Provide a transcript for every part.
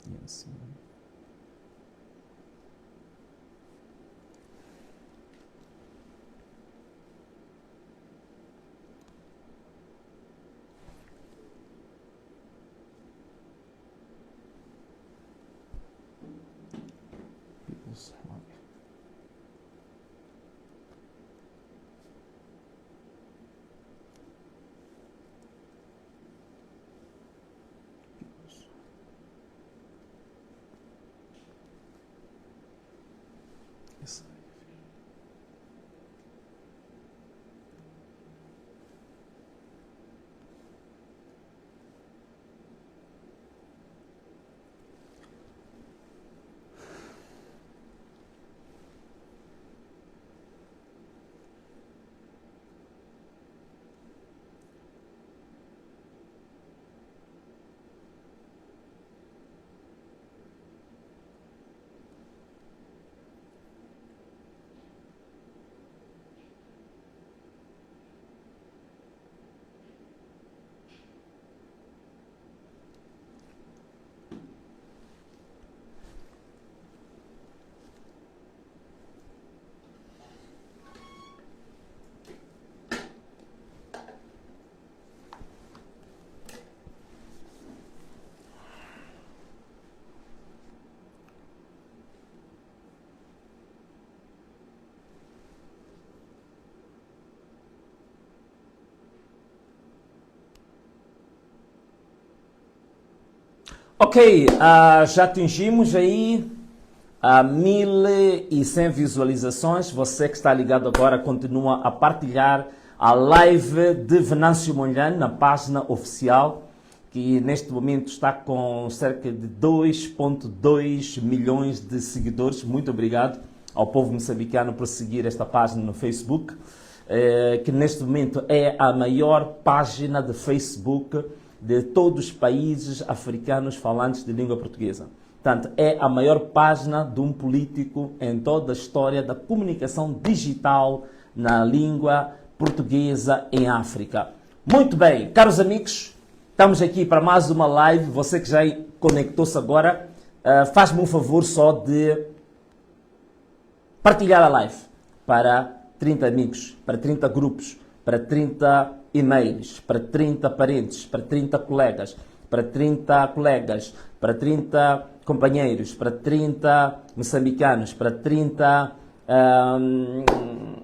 E assim. People's Hub. Isso aí. Ok, já atingimos aí 1100 visualizações. Você que está ligado agora continua a partilhar a live de Venâncio Mondlane na página oficial, que neste momento está com cerca de 2,2 milhões de seguidores. Muito obrigado ao povo moçambicano por seguir esta página no Facebook, que neste momento é a maior página de Facebook de todos os países africanos falantes de língua portuguesa. Portanto, é a maior página de um político em toda a história da comunicação digital na língua portuguesa em África. Muito bem, caros amigos, estamos aqui para mais uma live. Você que já conectou-se agora, faz-me um favor só de partilhar a live para 30 amigos, para 30 grupos, para 30 e-mails, para 30 parentes, para 30 colegas, para 30 colegas, para 30 companheiros, para 30 moçambicanos, para 30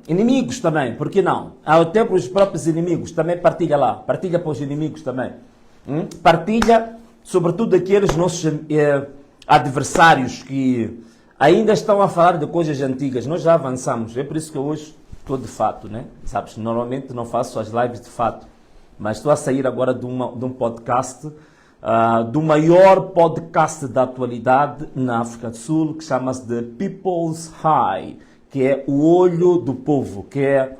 inimigos também, por que não? Até para os próprios inimigos, também partilha lá, partilha para os inimigos também. Partilha, sobretudo aqueles nossos adversários que ainda estão a falar de coisas antigas. Nós já avançamos, é por isso que hoje estou de fato, né? Sabes, normalmente não faço as lives de fato, mas estou a sair agora de um podcast, do maior podcast da atualidade na África do Sul, que chama-se The People's Eye, que é o olho do povo, que é,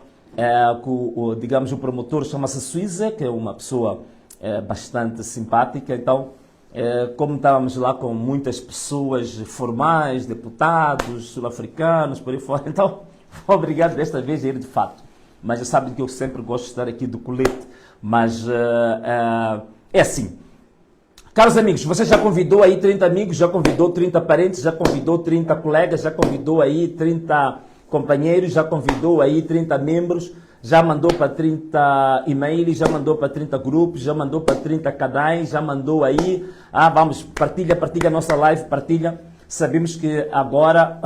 digamos, o promotor chama-se Suíza, que é uma pessoa bastante simpática. Então, como estávamos lá com muitas pessoas formais, deputados, sul-africanos, por aí fora, então, obrigado desta vez a ir de fato. Mas já sabem que eu sempre gosto de estar aqui do colete, mas é assim. Caros amigos, você já convidou aí 30 amigos, já convidou 30 parentes, já convidou 30 colegas, já convidou aí 30 companheiros, já convidou aí 30 membros, já mandou para 30 e-mails, já mandou para 30 grupos, já mandou para 30 canais, já mandou aí, vamos, partilha a nossa live, partilha. Sabemos que agora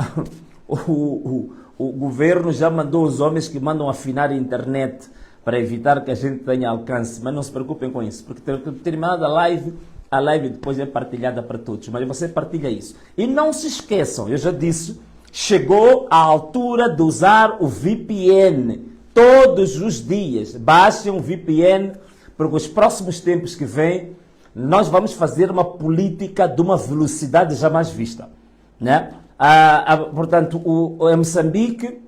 o governo já mandou os homens que mandam afinar a internet para evitar que a gente tenha alcance, mas não se preocupem com isso, porque terminada a live depois é partilhada para todos, mas você partilha isso. E não se esqueçam, eu já disse, chegou a altura de usar o VPN todos os dias. Baixem um VPN, porque os próximos tempos que vêm, nós vamos fazer uma política de uma velocidade jamais vista, né? Portanto, em Moçambique,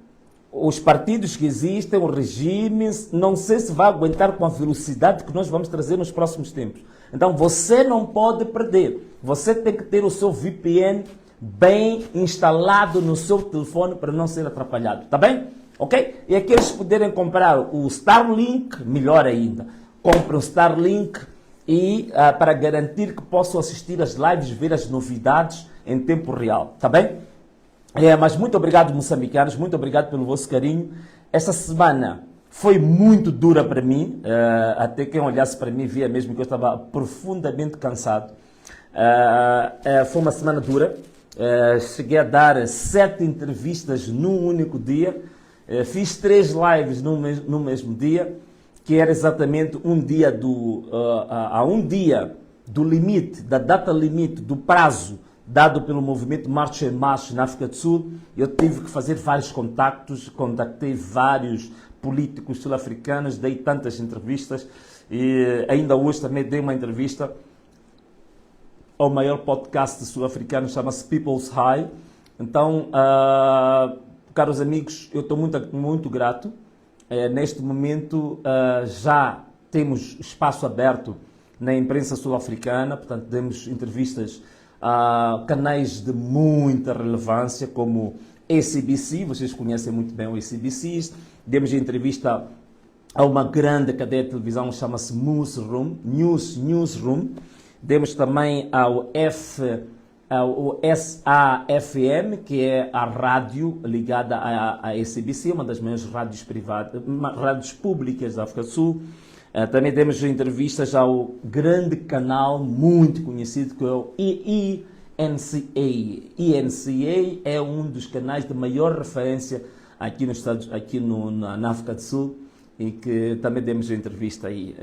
os partidos que existem, os regimes, não sei se vai aguentar com a velocidade que nós vamos trazer nos próximos tempos. Então, você não pode perder. Você tem que ter o seu VPN bem instalado no seu telefone para não ser atrapalhado. Tá bem? ok? E aqueles que puderem comprar o Starlink, melhor ainda. Comprem o Starlink e para garantir que possam assistir às lives, ver as novidades em tempo real, tá bem? Mas muito obrigado, moçambicanos, muito obrigado pelo vosso carinho. Esta semana foi muito dura para mim, até quem olhasse para mim via mesmo que eu estava profundamente cansado. Foi uma semana dura, cheguei a dar 7 entrevistas num único dia, fiz 3 lives no mesmo dia, que era exatamente um dia do limite, da data limite, do prazo dado pelo movimento Marcha em Marcha na África do Sul. Eu tive que fazer vários contactos, contactei vários políticos sul-africanos, dei tantas entrevistas e ainda hoje também dei uma entrevista ao maior podcast sul-africano, chama-se People's High. Então, caros amigos, eu estou muito grato. Neste momento já temos espaço aberto na imprensa sul-africana, portanto temos entrevistas a canais de muita relevância como ACBC, vocês conhecem muito bem o ACBC, demos Entrevista a uma grande cadeia de televisão, chama-se Newsroom, demos também ao SAFM, que é a rádio ligada à ACBC, uma das maiores rádios privadas, rádios públicas da África do Sul. Também demos entrevistas ao grande canal muito conhecido que é o ENCA. ENCA é um dos canais de maior referência aqui nos na África do Sul e que também demos entrevista aí.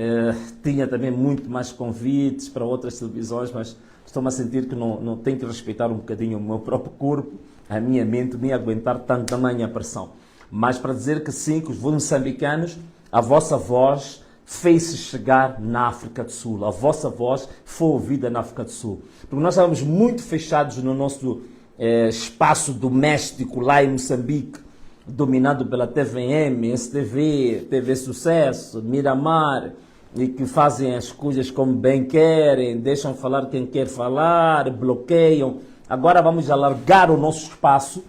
Tinha também muito mais convites para outras televisões, mas estou-me a sentir que não tenho que respeitar um bocadinho o meu próprio corpo, a minha mente, nem aguentar tamanha pressão. Mas para dizer que sim, que os moçambicanos, a vossa voz fez-se chegar na África do Sul. A vossa voz foi ouvida na África do Sul. Porque nós estávamos muito fechados no nosso espaço doméstico lá em Moçambique, dominado pela TVM, STV, TV Sucesso, Miramar, e que fazem as coisas como bem querem, deixam falar quem quer falar, bloqueiam. Agora vamos alargar o nosso espaço,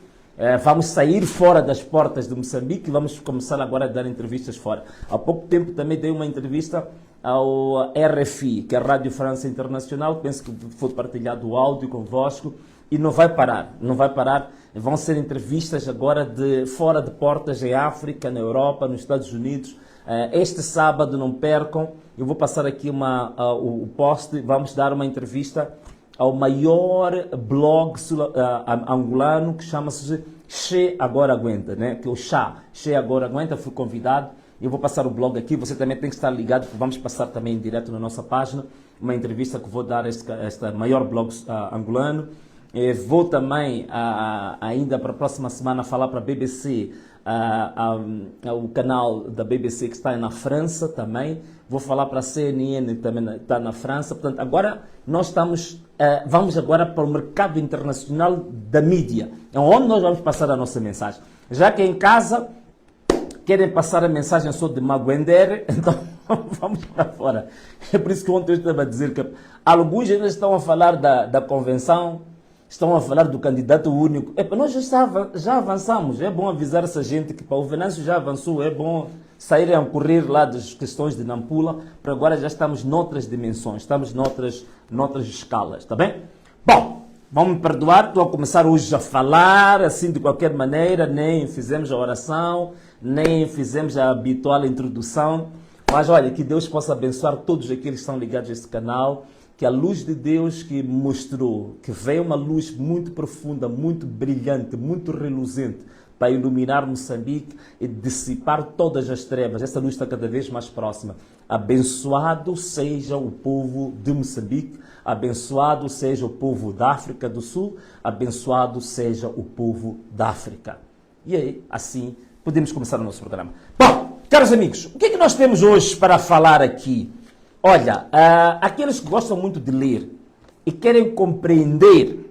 vamos sair fora das portas de Moçambique e vamos começar agora a dar entrevistas fora. Há pouco tempo também dei uma entrevista ao RFI, que é a Rádio França Internacional, penso que foi partilhado o áudio convosco, e não vai parar, não vai parar. Vão ser entrevistas agora de fora de portas em África, na Europa, nos Estados Unidos. Este sábado, não percam, eu vou passar aqui o post, vamos dar uma entrevista ao maior blog angolano, que chama-se Che Agora Aguenta, né? Que é o Che Agora Aguenta, fui convidado, eu vou passar o blog aqui, você também tem que estar ligado, porque vamos passar também em direto na nossa página, uma entrevista que vou dar a este maior blog angolano. Vou também, ainda para a próxima semana, falar para a BBC, o canal da BBC que está na França também. Vou falar para a CNN, que também está na França. Portanto, agora nós vamos agora para o mercado internacional da mídia, onde nós vamos passar a nossa mensagem. Já que em casa querem passar a mensagem só de Maguendere, então vamos para fora. É por isso que ontem eu estava a dizer que alguns ainda estão a falar da convenção, estão a falar do candidato único. Nós já avançamos. É bom avisar essa gente que o Venâncio já avançou. É bom saírem a correr lá das questões de Nampula, para agora já estamos noutras dimensões, estamos noutras escalas, tá bem? Bom, vão me perdoar, estou a começar hoje a falar assim de qualquer maneira, nem fizemos a oração, nem fizemos a habitual introdução, mas olha, que Deus possa abençoar todos aqueles que estão ligados a este canal, que a luz de Deus que mostrou, que veio uma luz muito profunda, muito brilhante, muito reluzente, para iluminar Moçambique e dissipar todas as trevas. Essa luz está cada vez mais próxima. Abençoado seja o povo de Moçambique, abençoado seja o povo da África do Sul, abençoado seja o povo da África. E aí, assim, podemos começar o nosso programa. Bom, caros amigos, o que é que nós temos hoje para falar aqui? Olha, aqueles que gostam muito de ler e querem compreender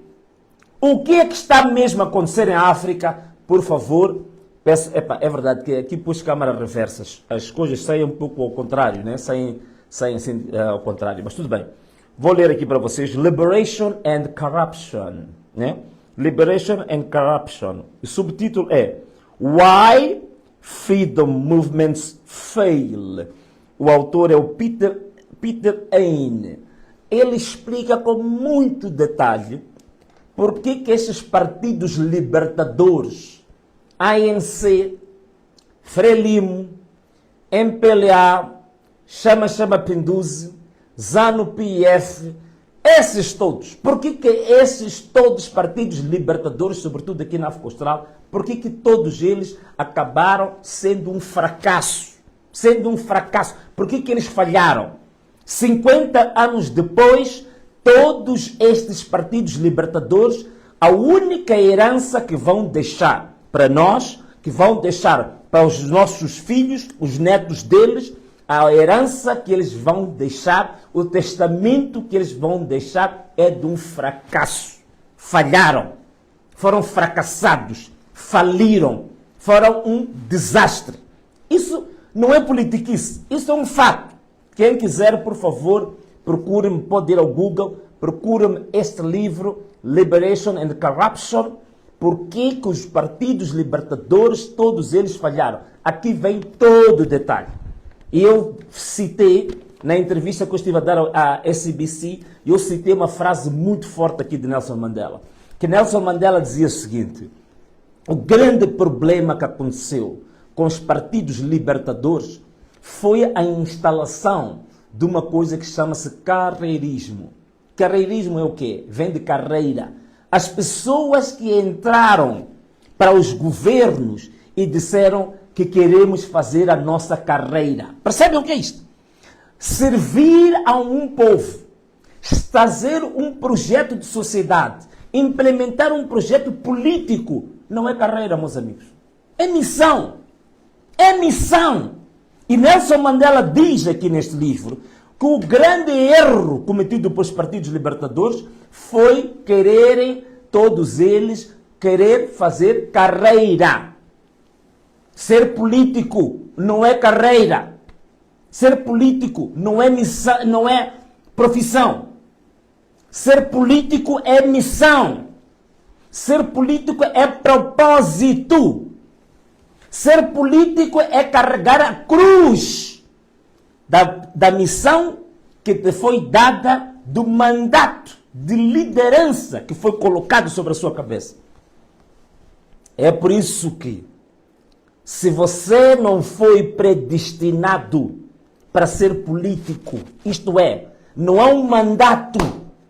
o que é que está mesmo a acontecer em África, por favor, peço, é verdade que aqui pus câmaras reversas, as coisas saem um pouco ao contrário, né? Saem assim ao contrário, mas tudo bem. Vou ler aqui para vocês, Liberation and Corruption, né? Liberation and Corruption. O subtítulo é Why Freedom Movements Fail. O autor é o Peter Heine. Ele explica com muito detalhe por que esses partidos libertadores, ANC, Frelimo, MPLA, Chama Pinduzi, ZANU-PF, esses todos, por que esses todos partidos libertadores, sobretudo aqui na África Austral, por que todos eles acabaram sendo um fracasso? Sendo um fracasso. Por que eles falharam? 50 anos depois, todos estes partidos libertadores, a única herança que vão deixar para nós, que vão deixar para os nossos filhos, os netos deles, a herança que eles vão deixar, o testamento que eles vão deixar é de um fracasso. Falharam, foram fracassados, faliram, foram um desastre. Isso não é politiquice, isso é um fato. Quem quiser, por favor, procure-me, pode ir ao Google, procure-me este livro, Liberation and Corruption, por que os partidos libertadores, todos eles falharam. Aqui vem todo o detalhe. E eu citei, na entrevista que eu estive a dar à SBC, eu citei uma frase muito forte aqui de Nelson Mandela. Que Nelson Mandela dizia o seguinte: o grande problema que aconteceu com os partidos libertadores foi a instalação de uma coisa que chama-se carreirismo. Carreirismo é o quê? Vem de carreira. As pessoas que entraram para os governos e disseram que queremos fazer a nossa carreira. Percebem o que é isto? Servir a um povo, trazer um projeto de sociedade, implementar um projeto político, não é carreira, meus amigos. É missão. É missão. E Nelson Mandela diz aqui neste livro que o grande erro cometido pelos partidos libertadores foi quererem, todos eles, querer fazer carreira. Ser político não é carreira. Ser político não é missão, não é profissão. Ser político é missão. Ser político é propósito. Ser político é carregar a cruz da missão que te foi dada, do mandato de liderança que foi colocado sobre a sua cabeça. É por isso que, se você não foi predestinado para ser político, isto é, não há um mandato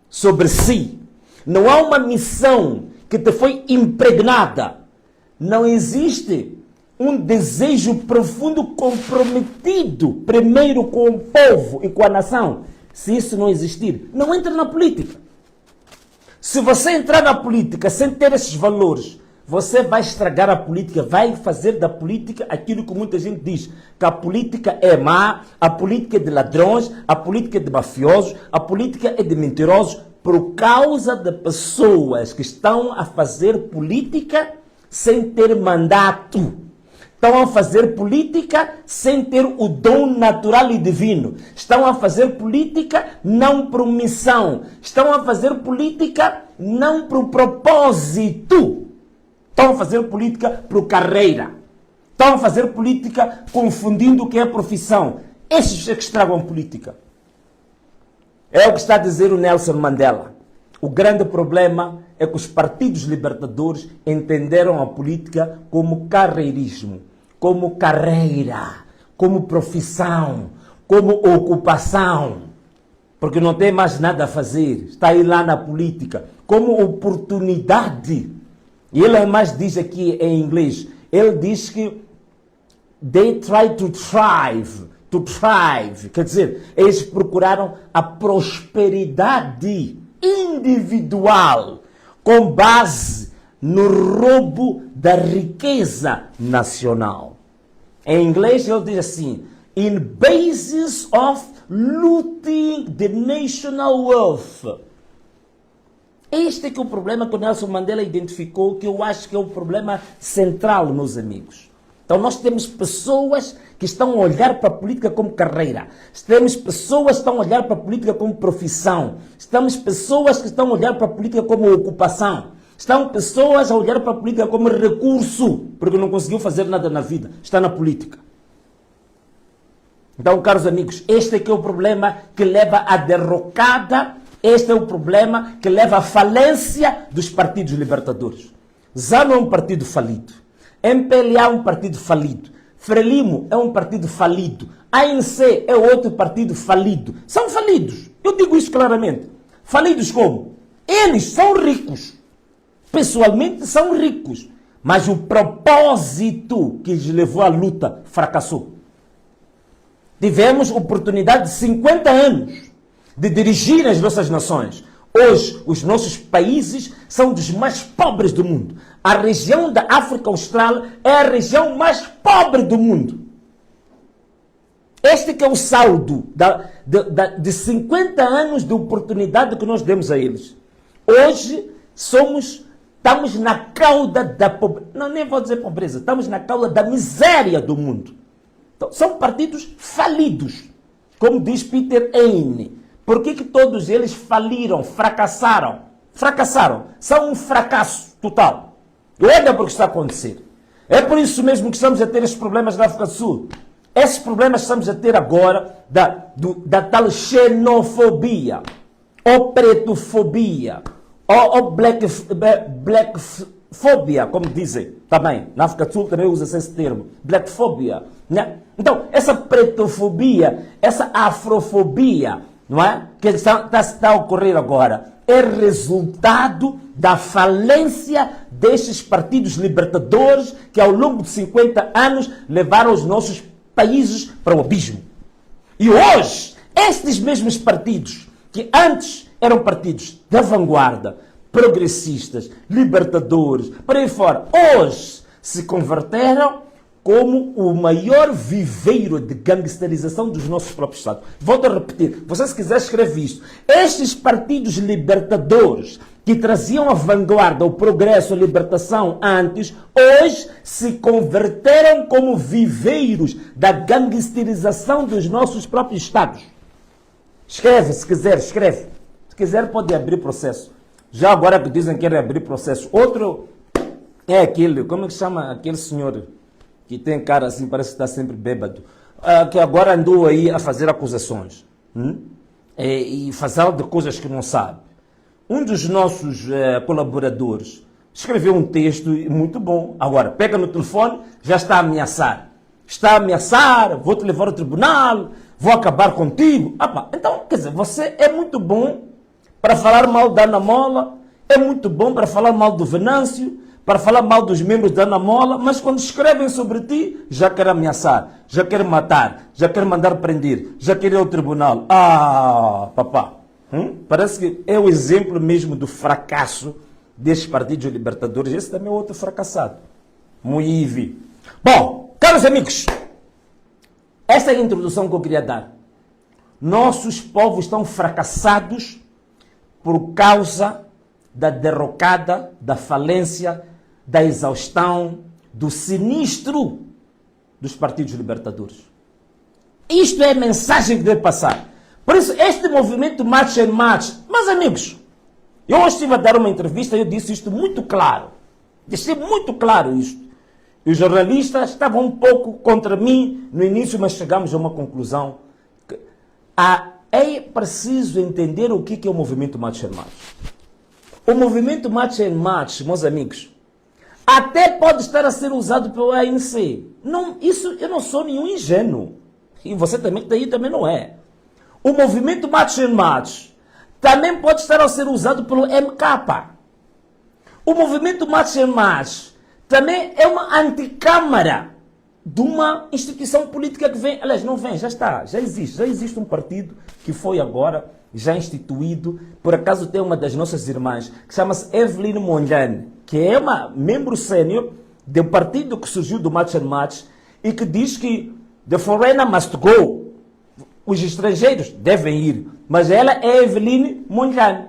sobre si, não há uma missão que te foi impregnada, não existe um desejo profundo comprometido, primeiro com o povo e com a nação. Se isso não existir, não entre na política. Se você entrar na política sem ter esses valores, você vai estragar a política, vai fazer da política aquilo que muita gente diz, que a política é má, a política é de ladrões, a política é de mafiosos, a política é de mentirosos, por causa de pessoas que estão a fazer política sem ter mandato. Estão a fazer política sem ter o dom natural e divino. Estão a fazer política não por missão. Estão a fazer política não por propósito. Estão a fazer política por carreira. Estão a fazer política confundindo o que é profissão. Esses é que estragam política. É o que está a dizer o Nelson Mandela. O grande problema é que os partidos libertadores entenderam a política como carreirismo, como carreira, como profissão, como ocupação. Porque não tem mais nada a fazer. Está aí lá na política. Como oportunidade. E ele mais diz aqui em inglês, ele diz que they try to thrive, quer dizer, eles procuraram a prosperidade individual com base no roubo da riqueza nacional. Em inglês ele diz assim, in basis of looting the national wealth. Este é que é o problema que o Nelson Mandela identificou, que eu acho que é o problema central, meus amigos. Então nós temos pessoas que estão a olhar para a política como carreira. Temos pessoas que estão a olhar para a política como profissão. Temos pessoas que estão a olhar para a política como ocupação. Estão pessoas a olhar para a política como recurso, porque não conseguiu fazer nada na vida. Está na política. Então, caros amigos, este é que é o problema que leva à derrocada, este é o problema que leva à falência dos partidos libertadores. ZANU é um partido falido. MPLA é um partido falido. Frelimo é um partido falido. ANC é outro partido falido. São falidos. Eu digo isso claramente. Falidos como? Eles são ricos. Pessoalmente são ricos. Mas o propósito que lhes levou à luta fracassou. Tivemos oportunidade de 50 anos de dirigir as nossas nações. Hoje, os nossos países são dos mais pobres do mundo. A região da África Austral é a região mais pobre do mundo. Este que é o saldo de 50 anos de oportunidade que nós demos a eles. Hoje, estamos na cauda da pobreza. Não, nem vou dizer pobreza. Estamos na cauda da miséria do mundo. Então, são partidos falidos. Como diz Peter Heine. Por que todos eles faliram, fracassaram? Fracassaram. São um fracasso total. Olha para o que está a acontecer. É por isso mesmo que estamos a ter esses problemas na África do Sul. Esses problemas estamos a ter agora da tal xenofobia, ou pretofobia, ou blackfobia, como dizem também. Na África do Sul também usa-se esse termo, blackfobia. Né? Então, essa pretofobia, essa afrofobia, não é? Que está a ocorrer agora, é resultado da falência destes partidos libertadores que ao longo de 50 anos levaram os nossos países para o abismo. E hoje, estes mesmos partidos, que antes eram partidos da vanguarda, progressistas, libertadores, por aí fora, hoje se converteram como o maior viveiro de gangsterização dos nossos próprios Estados. Volto a repetir, você se quiser escreve isto. Estes partidos libertadores que traziam a vanguarda, o progresso, a libertação antes, hoje se converteram como viveiros da gangsterização dos nossos próprios Estados. Escreve, se quiser, escreve. Se quiser pode abrir processo. Já agora que dizem que querem abrir processo. Outro é aquele, como é que chama aquele senhor que tem cara assim, parece que está sempre bêbado, que agora andou aí a fazer acusações e fazer de coisas que não sabe. Um dos nossos colaboradores escreveu um texto muito bom. Agora, pega no telefone, já está a ameaçar. Está a ameaçar, vou te levar ao tribunal, vou acabar contigo. Então, quer dizer, você é muito bom para falar mal da Ana Mola, é muito bom para falar mal do Venâncio, para falar mal dos membros da Ana Mola, mas quando escrevem sobre ti, já quer ameaçar, já quer matar, já quer mandar prender, já quer ir ao tribunal. Papá, parece que é o exemplo mesmo do fracasso destes partidos libertadores. Esse também é outro fracassado. Muito. Bom, caros amigos, essa é a introdução que eu queria dar. Nossos povos estão fracassados por causa da derrocada, da falência, da exaustão, do sinistro dos partidos libertadores. Isto é a mensagem que deve passar. Por isso, este movimento March and March, meus amigos, eu hoje estive a dar uma entrevista e eu disse isto muito claro. Deixei muito claro isto. E os jornalistas estavam um pouco contra mim no início, mas chegamos a uma conclusão. É preciso entender o que é o movimento March and March. O movimento March and March, meus amigos, até pode estar a ser usado pelo ANC. Não, isso eu não sou nenhum ingênuo. E você também daí também não é. O movimento March and March também pode estar a ser usado pelo MK. O movimento March and March também é uma anticâmara de uma instituição política que vem, aliás, não vem, já está, já existe um partido que foi agora já instituído, por acaso tem uma das nossas irmãs, que chama-se Evelyn Mondlane, que é uma membro sênior do partido que surgiu do March and March e que diz que the foreigner must go, os estrangeiros devem ir, mas ela é Evelyn Mondlane.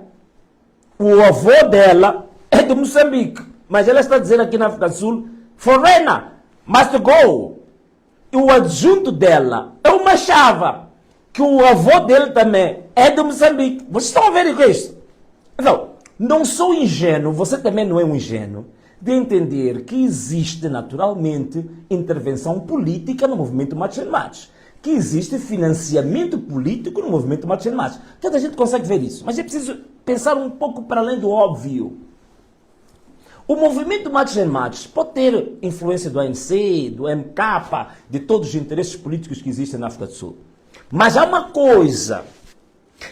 O avô dela é de Moçambique, mas ela está dizendo aqui na África do Sul, foreigner must go. E o adjunto dela é uma chava, que o avô dele também é de Moçambique. Vocês estão a ver o que é isso? Então, Não sou ingênuo, você também não é um ingênuo, de entender que existe naturalmente intervenção política no movimento March and March, que existe financiamento político no movimento March and March. Toda a gente consegue ver isso, mas é preciso pensar um pouco para além do óbvio. O movimento March and March pode ter influência do ANC, do MK, de todos os interesses políticos que existem na África do Sul. Mas há uma coisa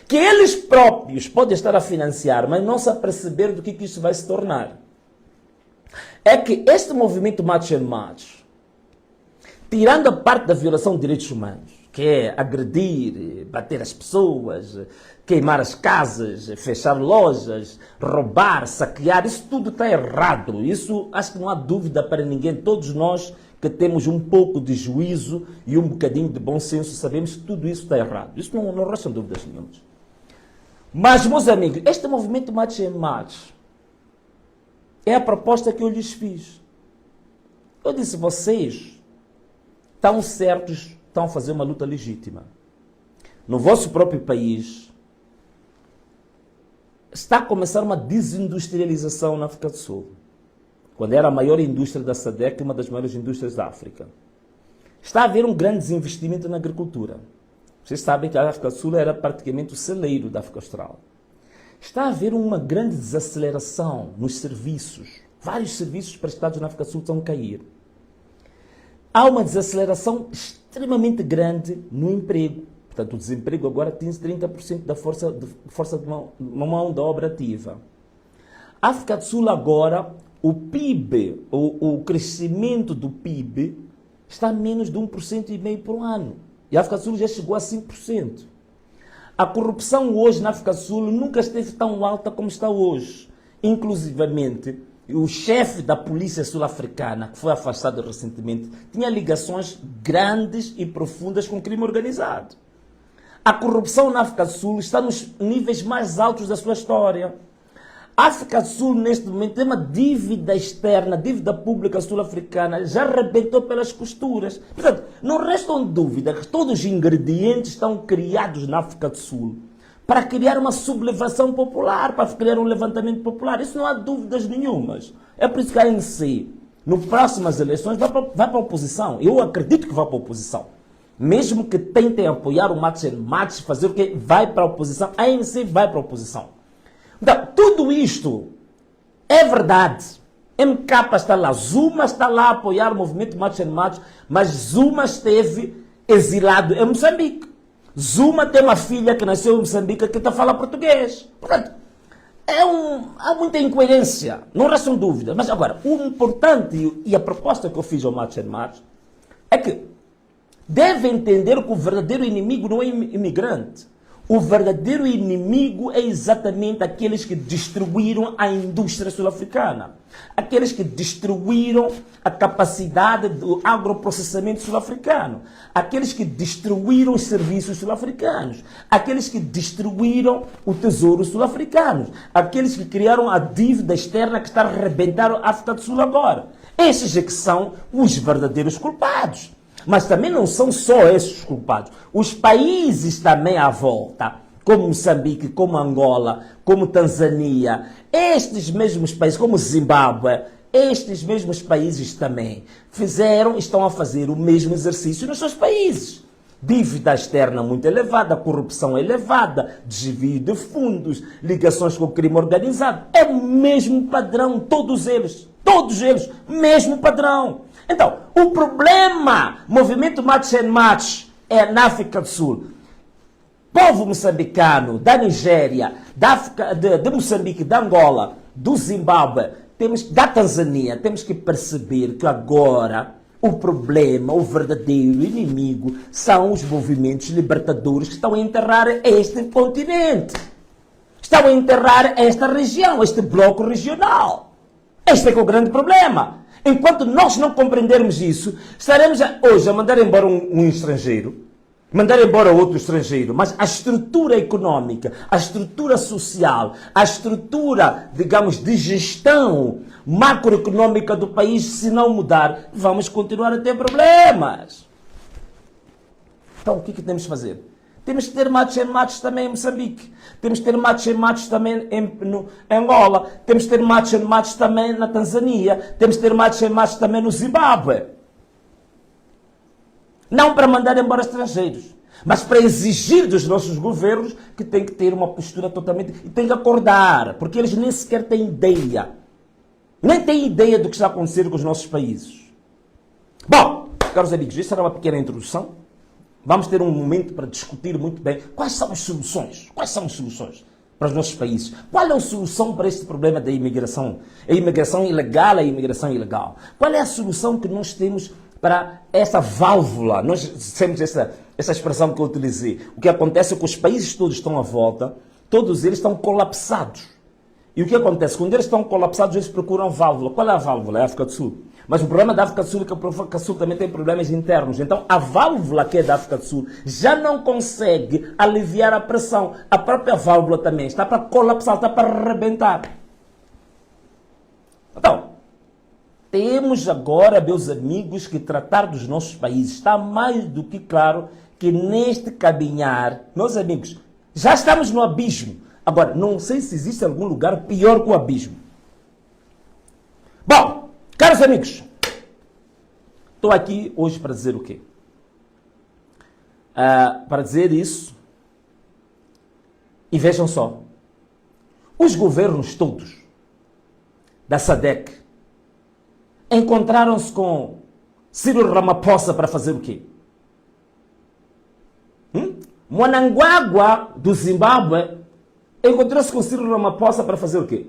que eles próprios podem estar a financiar, mas não se aperceber do que isso vai se tornar. É que este movimento March and March, tirando a parte da violação de direitos humanos, que é agredir, bater as pessoas, queimar as casas, fechar lojas, roubar, saquear, isso tudo está errado. Isso acho que não há dúvida para ninguém. Todos nós que temos um pouco de juízo e um bocadinho de bom senso sabemos que tudo isso está errado. Isso não restam dúvidas nenhuma. Mas, meus amigos, este movimento March and March é a proposta que eu lhes fiz. Eu disse, vocês estão certos, estão a fazer uma luta legítima. No vosso próprio país, está a começar uma desindustrialização na África do Sul. Quando era a maior indústria da SADC, uma das maiores indústrias da África. Está a haver um grande desinvestimento na agricultura. Vocês sabem que a África do Sul era praticamente o celeiro da África Austral. Está a haver uma grande desaceleração nos serviços. Vários serviços prestados na África do Sul estão a cair. Há uma desaceleração extremamente grande no emprego. Portanto, o desemprego agora atinge 30% da força de mão de obra ativa. A África do Sul agora, o PIB, o crescimento do PIB, está a menos de 1,5% por ano. E a África do Sul já chegou a 5%. A corrupção hoje na África do Sul nunca esteve tão alta como está hoje. Inclusivamente, o chefe da polícia sul-africana, que foi afastado recentemente, tinha ligações grandes e profundas com o crime organizado. A corrupção na África do Sul está nos níveis mais altos da sua história. A África do Sul, neste momento, tem uma dívida externa, dívida pública sul-africana, já arrebentou pelas costuras. Portanto, não restam dúvidas que todos os ingredientes estão criados na África do Sul para criar uma sublevação popular, para criar um levantamento popular. Isso não há dúvidas nenhumas. É por isso que a ANC, nas próximas eleições, vai para a oposição. Eu acredito que vai para a oposição. Mesmo que tentem apoiar o March and March, fazer o quê? Vai para a oposição. A ANC vai para a oposição. Então, tudo isto é verdade. MK está lá, Zuma está lá a apoiar o movimento March and March, mas Zuma esteve exilado em Moçambique. Zuma tem uma filha que nasceu em Moçambique que está a falar português. Portanto, há muita incoerência, não restam dúvidas. Mas agora, o importante e a proposta que eu fiz ao March and March é que deve entender que o verdadeiro inimigo não é imigrante. O verdadeiro inimigo é exatamente aqueles que destruíram a indústria sul-africana. Aqueles que destruíram a capacidade do agroprocessamento sul-africano. Aqueles que destruíram os serviços sul-africanos. Aqueles que destruíram o tesouro sul-africano. Aqueles que criaram a dívida externa que está a arrebentar a África do Sul agora. Esses é que são os verdadeiros culpados. Mas também não são só esses culpados. Os países também à volta, como Moçambique, como Angola, como Tanzânia, estes mesmos países, como Zimbábue, estes mesmos países também estão a fazer o mesmo exercício nos seus países. Dívida externa muito elevada, corrupção elevada, desvio de fundos, ligações com o crime organizado. É o mesmo padrão, todos eles, mesmo padrão. Então, o problema, movimento March and March, é na África do Sul. Povo moçambicano, da Nigéria, de Moçambique, da Angola, do Zimbábue, da Tanzânia, temos que perceber que agora o problema, o verdadeiro inimigo, são os movimentos libertadores que estão a enterrar este continente. Estão a enterrar esta região, este bloco regional. Este é que é o grande problema. Enquanto nós não compreendermos isso, estaremos hoje a mandar embora um estrangeiro, mandar embora outro estrangeiro, mas a estrutura econômica, a estrutura social, a estrutura, digamos, de gestão macroeconômica do país, se não mudar, vamos continuar a ter problemas. Então, o que temos de fazer? Temos que ter machos em machos também em Moçambique. Temos que ter machos em machos também em Angola. Temos que ter machos em machos também na Tanzânia. Temos que ter machos em machos também no Zimbábue. Não para mandar embora estrangeiros, mas para exigir dos nossos governos que tem que ter uma postura totalmente... E tem que acordar, porque eles nem sequer têm ideia. Nem têm ideia do que está acontecendo com os nossos países. Bom, caros amigos, esta era uma pequena introdução. Vamos ter um momento para discutir muito bem quais são as soluções. Quais são as soluções para os nossos países? Qual é a solução para este problema da imigração? A imigração ilegal, a imigração ilegal. Qual é a solução que nós temos para essa válvula? Nós temos essa expressão que eu utilizei. O que acontece é que os países todos estão à volta, todos eles estão colapsados. E o que acontece? Quando eles estão colapsados, eles procuram válvula. Qual é a válvula? É a África do Sul. Mas o problema da África do Sul é que a África do Sul também tem problemas internos. Então, a válvula que é da África do Sul já não consegue aliviar a pressão. A própria válvula também está para colapsar, está para arrebentar. Então, temos agora, meus amigos, que tratar dos nossos países. Está mais do que claro que neste caminhar, meus amigos, já estamos no abismo. Agora, não sei se existe algum lugar pior que o abismo. Bom, caros amigos, estou aqui hoje para dizer o quê? Para dizer isso, e vejam só, os governos todos da SADC encontraram-se com Cyril Ramaphosa para fazer o quê? Mnangagwa, do Zimbábue, encontrou-se com Cyril Ramaphosa para fazer o quê?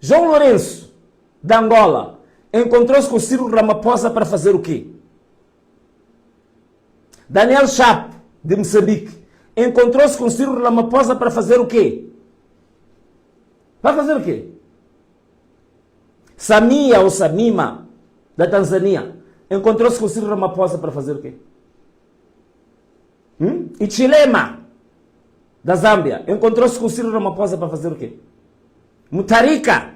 João Lourenço, da Angola, encontrou-se com Cyril Ramaphosa para fazer o quê? Daniel Chapo, de Moçambique, encontrou-se com Cyril Ramaphosa para fazer o quê? Para fazer o quê? Samia ou Samima, da Tanzânia, encontrou-se com Cyril Ramaphosa para fazer o quê? E Chilema, da Zâmbia, encontrou-se com Cyril Ramaphosa para fazer o quê? Mutharika,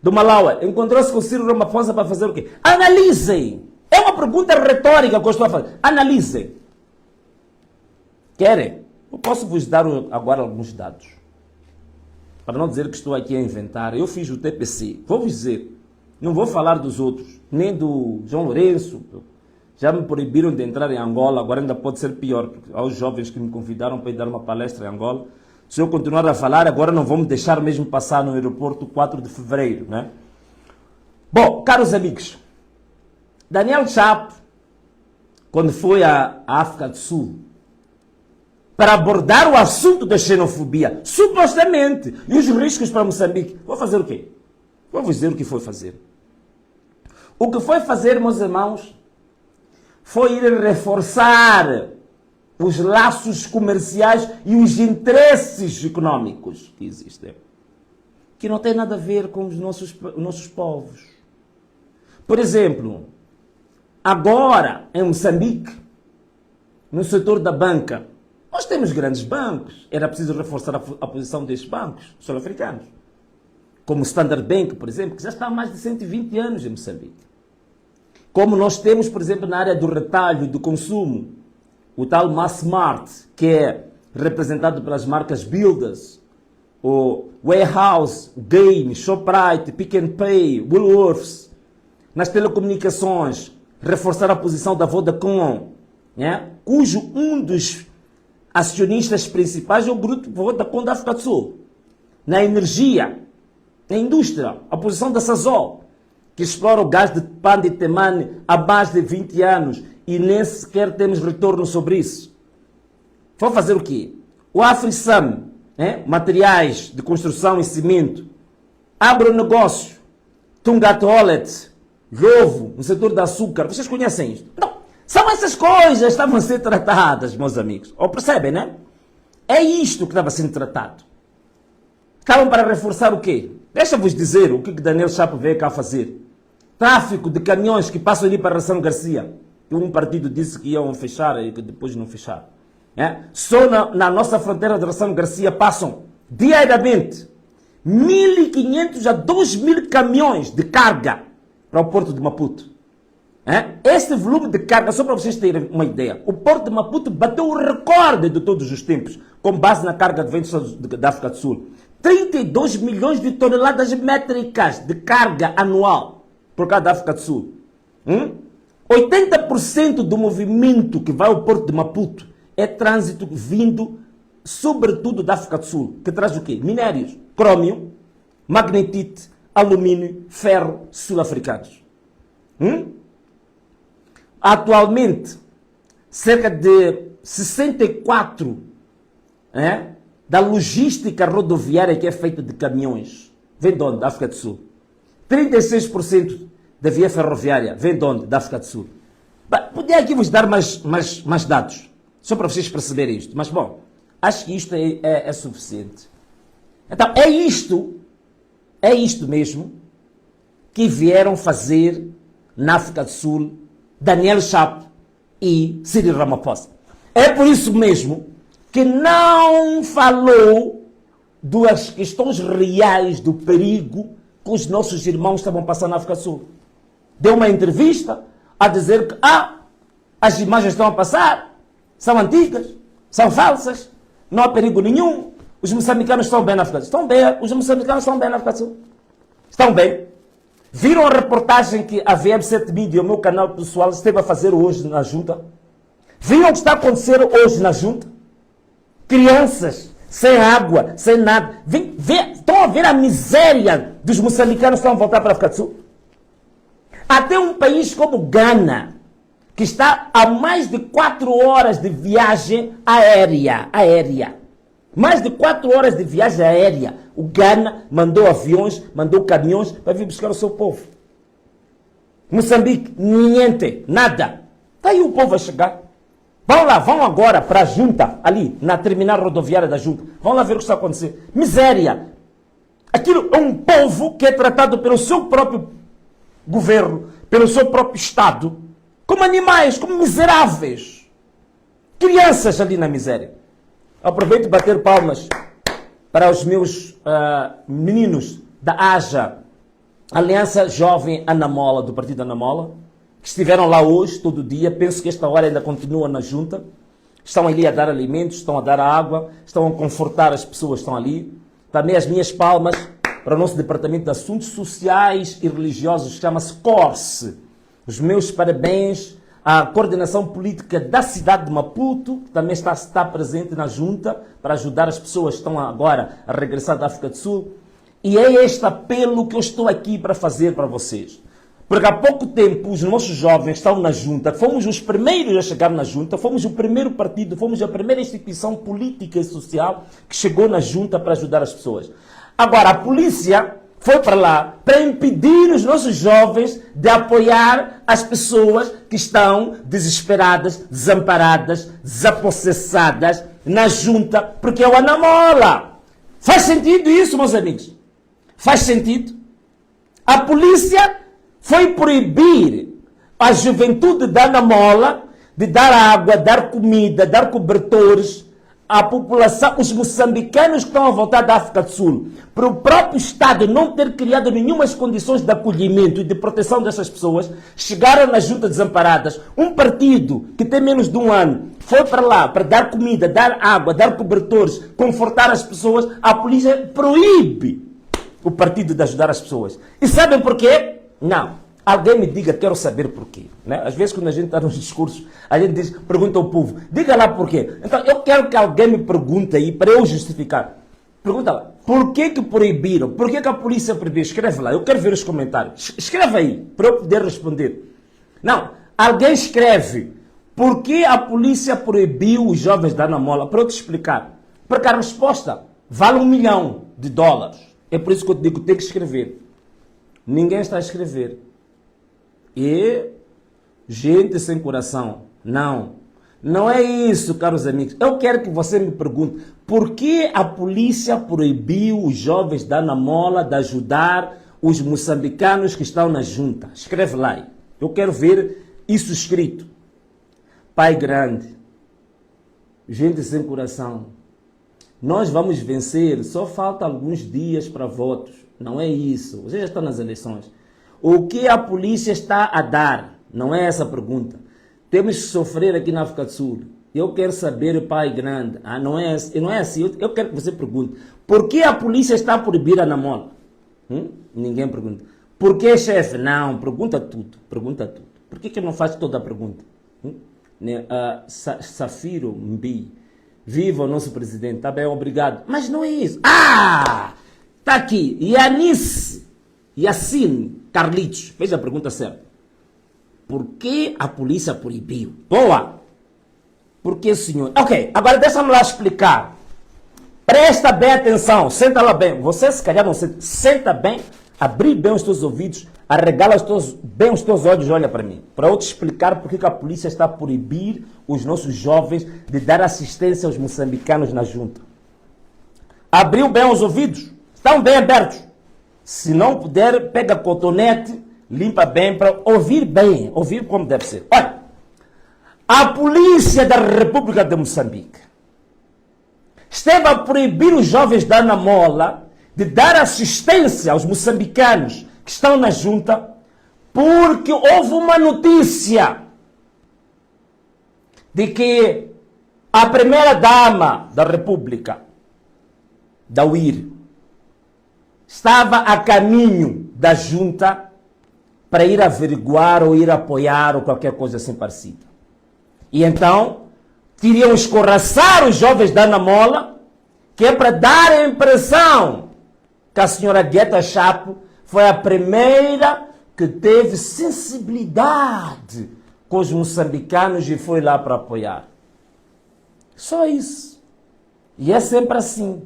do Malawi, encontrou-se com Cyril Ramaphosa para fazer o quê? Analisem! É uma pergunta retórica que eu estou a fazer. Analisem. Querem? Eu posso vos dar agora alguns dados. Para não dizer que estou aqui a inventar. Eu fiz o TPC. Vou vos dizer. Não vou falar dos outros. Nem do João Lourenço. Já me proibiram de entrar em Angola. Agora ainda pode ser pior. Aos jovens que me convidaram para ir dar uma palestra em Angola. Se eu continuar a falar, agora não vão me deixar mesmo passar no aeroporto 4 de fevereiro, né? Bom, caros amigos, Daniel Chapo, quando foi à África do Sul, para abordar o assunto da xenofobia, supostamente, e os riscos para Moçambique, vou fazer o quê? Vou vos dizer o que foi fazer. O que foi fazer, meus irmãos, foi ir reforçar os laços comerciais e os interesses econômicos que existem, que não tem nada a ver com os nossos povos. Por exemplo, agora em Moçambique, no setor da banca, nós temos grandes bancos, era preciso reforçar a posição destes bancos sul-africanos, como o Standard Bank, por exemplo, que já está há mais de 120 anos em Moçambique. Como nós temos, por exemplo, na área do retalho e do consumo, o tal Massmart, que é representado pelas marcas Builders, o Warehouse, Game, Shoprite, Pick n Pay, Woolworths. Nas telecomunicações, reforçar a posição da Vodacom, né? Cujo um dos acionistas principais é o grupo Vodacom da África do Sul. Na energia, na indústria, a posição da Sasol, que explora o gás de Panditemane há mais de 20 anos e nem sequer temos retorno sobre isso. Vou fazer o quê? O AfriSam, materiais de construção e cimento, agronegócio, Tungat Wallet, Lovo, no setor do açúcar. Vocês conhecem isto? Não. São essas coisas que estavam a ser tratadas, meus amigos. Ou percebem, né? É isto que estava sendo tratado. Estavam para reforçar o quê? Deixa-vos dizer o que Daniel Chapo veio cá fazer. Tráfico de caminhões que passam ali para Ração Garcia. Que um partido disse que iam fechar e que depois não fecharam. Só na nossa fronteira de Ração Garcia passam diariamente 1.500 a 2.000 caminhões de carga para o porto de Maputo. Esse volume de carga, só para vocês terem uma ideia, o Porto de Maputo bateu o recorde de todos os tempos, com base na carga de ventos da África do Sul. 32 milhões de toneladas métricas de carga anual por causa da África do Sul. 80% do movimento que vai ao Porto de Maputo é trânsito vindo, sobretudo da África do Sul, que traz o quê? Minérios, crômio, magnetite, alumínio, ferro, sul-africanos. Atualmente, cerca de 64 da logística rodoviária que é feita de caminhões vem de onde? Da África do Sul. 36% da via ferroviária vem de onde? Da África do Sul. Podia aqui vos dar mais dados, só para vocês perceberem isto. Mas, bom, acho que isto é suficiente. Então, é isto mesmo que vieram fazer na África do Sul Daniel Chapo e Cyril Ramaphosa. É por isso mesmo que não falou das questões reais do perigo que os nossos irmãos estavam passando na África do Sul. Deu uma entrevista a dizer que as imagens estão a passar, são antigas, são falsas, não há perigo nenhum, os moçambicanos estão bem na África do Sul. Estão bem, os moçambicanos estão bem na África do Sul. Estão bem. Viram a reportagem que a VM7 Media, o meu canal pessoal, esteve a fazer hoje na junta? Viram o que está a acontecer hoje na junta? Crianças sem água, sem nada. Estão a ver a miséria dos moçambicanos que estão a voltar para a África do Sul? Até um país como Gana, que está a mais de 4 horas de viagem aérea. Mais de 4 horas de viagem aérea. O Ghana mandou aviões, mandou caminhões para vir buscar o seu povo. Moçambique, niente, nada. Está aí o povo a chegar. Vão lá, vão agora para a junta, ali, na terminal rodoviária da junta. Vão lá ver o que está a acontecer. Miséria. Aquilo é um povo que é tratado pelo seu próprio governo, pelo seu próprio Estado, como animais, como miseráveis. Crianças ali na miséria. Aproveito para bater palmas para os meus meninos da AJA, Aliança Jovem Anamola, do Partido Anamola, que estiveram lá hoje, todo dia. Penso que esta hora ainda continua na junta. Estão ali a dar alimentos, estão a dar água, estão a confortar as pessoas que estão ali. Também as minhas palmas para o nosso Departamento de Assuntos Sociais e Religiosos, que chama-se CORSE. Os meus parabéns à coordenação política da cidade de Maputo, que também está presente na junta, para ajudar as pessoas que estão agora a regressar da África do Sul. E é este apelo que eu estou aqui para fazer para vocês. Porque há pouco tempo os nossos jovens estão na junta, fomos os primeiros a chegar na junta, fomos o primeiro partido, fomos a primeira instituição política e social que chegou na junta para ajudar as pessoas. Agora, a polícia foi para lá para impedir os nossos jovens de apoiar as pessoas que estão desesperadas, desamparadas, desapossessadas na junta, porque é o Anamola. Faz sentido isso, meus amigos? Faz sentido? A polícia foi proibir a juventude da Anamola de dar água, dar comida, dar cobertores à população, os moçambicanos que estão a voltar da África do Sul, para o próprio Estado não ter criado nenhumas condições de acolhimento e de proteção dessas pessoas, chegaram na junta desamparadas. Um partido que tem menos de um ano foi para lá para dar comida, dar água, dar cobertores, confortar as pessoas. A polícia proíbe o partido de ajudar as pessoas. E sabem porquê? Não. Alguém me diga, quero saber porquê. Né? Às vezes, quando a gente está nos discursos, a gente diz, pergunta ao povo, diga lá porquê. Então, eu quero que alguém me pergunte aí, para eu justificar. Pergunta lá, por que proibiram? Por que a polícia proibiu? Escreve lá, eu quero ver os comentários. Escreve aí, para eu poder responder. Não, alguém escreve, por que a polícia proibiu os jovens da Anamola? Para eu te explicar. Porque a resposta vale $1 milhão. É por isso que eu te digo, tem que escrever. Ninguém está a escrever. E gente sem coração. Não. Não é isso, caros amigos. Eu quero que você me pergunte por que a polícia proibiu os jovens da Anamola de ajudar os moçambicanos que estão na junta. Escreve lá. Eu quero ver isso escrito. Pai grande. Gente sem coração. Nós vamos vencer. Só falta alguns dias para votos. Não é isso. Você já está nas eleições. O que a polícia está a dar Não é essa a pergunta. Temos que sofrer aqui na África do Sul. Eu quero saber, pai grande. Não é assim. Eu quero que você pergunte. Por que a polícia está a proibir a namola? Ninguém pergunta. Por que, chefe? Não, pergunta tudo. Pergunta tudo. Por que não faz toda a pergunta? Safiro Mbi. Viva o nosso presidente. Tá bem, obrigado. Mas não é isso. Tá aqui. Yassine Carlitos. Veja a pergunta certa. Por que a polícia proibiu? Boa. Por que, senhor? Ok, agora deixa-me lá explicar. Presta bem atenção. Senta lá bem. Você se calhar não senta. Senta bem. Abrir bem os teus ouvidos. Arregala bem os teus olhos. Olha para mim. Para eu te explicar por que a polícia está a proibir os nossos jovens de dar assistência aos moçambicanos na junta. Abriu bem os ouvidos? Estão bem abertos. Se não puder, pega cotonete, limpa bem para ouvir bem. Ouvir como deve ser. Olha, a polícia da República de Moçambique esteve a proibir os jovens da Namola de dar assistência aos moçambicanos que estão na junta porque houve uma notícia de que a primeira-dama da República, da UIR, estava a caminho da junta para ir averiguar ou ir apoiar ou qualquer coisa assim parecida. E então, queriam escorraçar os jovens da Namola, que é para dar a impressão que a senhora Guetta Chapo foi a primeira que teve sensibilidade com os moçambicanos e foi lá para apoiar. Só isso. E é sempre assim.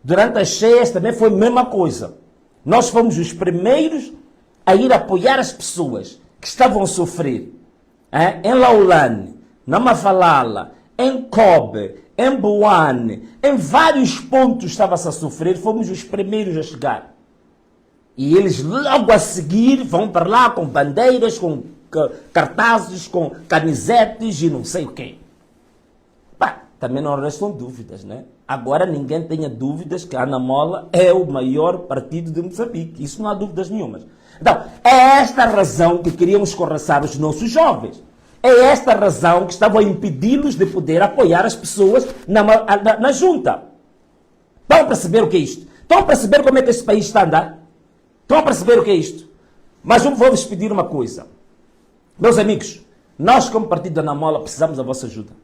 Durante as cheias também foi a mesma coisa. Nós fomos os primeiros a ir apoiar as pessoas que estavam a sofrer. Em Laulane, na Mafalala, em Kobe, em Buane, em vários pontos estava-se a sofrer, fomos os primeiros a chegar. E eles logo a seguir vão para lá com bandeiras, com cartazes, com camisetes e não sei o quê. Também não restam dúvidas, né? Agora ninguém tenha dúvidas que a Namola é o maior partido de Moçambique. Isso não há dúvidas nenhumas. Então, é esta a razão que queríamos escorraçar os nossos jovens. É esta a razão que estava a impedi-los de poder apoiar as pessoas na junta. Estão a perceber o que é isto? Estão a perceber como é que este país está a andar? Estão a perceber o que é isto? Mas eu vou-vos pedir uma coisa. Meus amigos, nós como partido da Namola precisamos da vossa ajuda.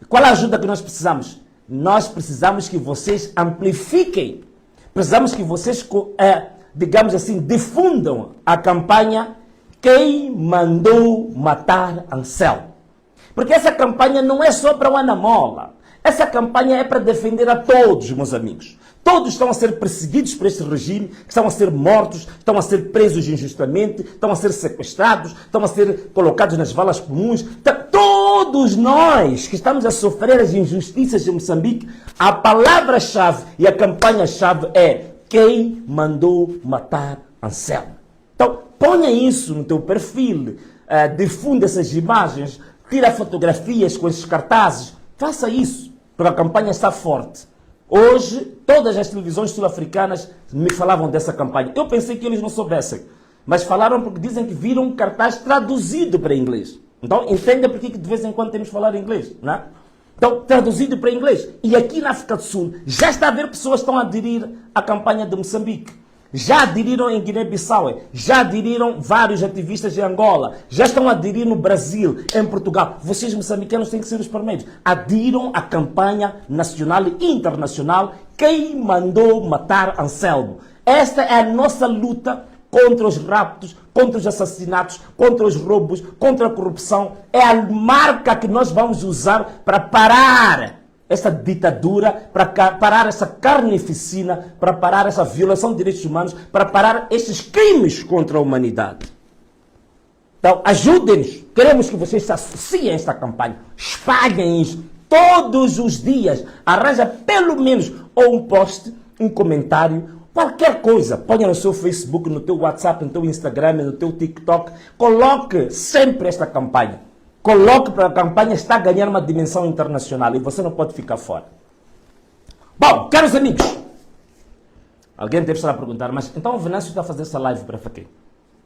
Qual é a ajuda que nós precisamos? Nós precisamos que vocês amplifiquem. Precisamos que vocês, digamos assim, difundam a campanha Quem Mandou Matar Anselmo. Porque essa campanha não é só para o Anamola. Essa campanha é para defender a todos, meus amigos. Todos estão a ser perseguidos por este regime, estão a ser mortos, estão a ser presos injustamente, estão a ser sequestrados, estão a ser colocados nas valas comuns. Todos nós que estamos a sofrer as injustiças em Moçambique, a palavra-chave e a campanha-chave é Quem Mandou Matar Anselmo. Então, ponha isso no teu perfil, difunda essas imagens, tira fotografias com esses cartazes, faça isso, porque a campanha está forte. Hoje, todas as televisões sul-africanas me falavam dessa campanha. Eu pensei que eles não soubessem, mas falaram porque dizem que viram um cartaz traduzido para inglês. Então, entenda porque que de vez em quando temos que falar inglês, não é? Então, traduzido para inglês. E aqui na África do Sul, já está a ver pessoas que estão a aderir à campanha de Moçambique. Já aderiram em Guiné-Bissau, já aderiram vários ativistas em Angola, já estão a aderir no Brasil, em Portugal. Vocês, moçambicanos, têm que ser os primeiros. Adiram à campanha nacional e internacional Quem Mandou Matar Anselmo. Esta é a nossa luta contra os raptos, contra os assassinatos, contra os roubos, contra a corrupção. É a marca que nós vamos usar para parar essa ditadura, para parar essa carnificina, para parar essa violação de direitos humanos, para parar esses crimes contra a humanidade. Então, ajudem-nos. Queremos que vocês se associem a esta campanha. Espalhem isso todos os dias. Arranja pelo menos ou um post, um comentário, qualquer coisa. Ponha no seu Facebook, no teu WhatsApp, no teu Instagram, no teu TikTok. Coloque sempre esta campanha. Coloque para a campanha está a ganhar uma dimensão internacional e você não pode ficar fora. Bom, caros amigos, alguém deve estar a perguntar, mas então o Venâncio está a fazer essa live para quê?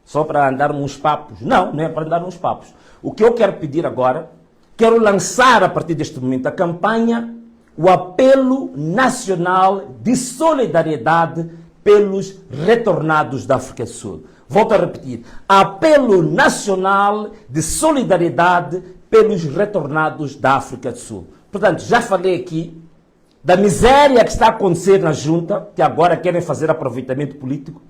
Só para andar uns papos. Não, não é para andar uns papos. O que eu quero pedir agora, quero lançar a partir deste momento a campanha, o apelo nacional de solidariedade pelos retornados da África do Sul. Volto a repetir, apelo nacional de solidariedade pelos retornados da África do Sul. Portanto, já falei aqui da miséria que está a acontecer na junta, que agora querem fazer aproveitamento político,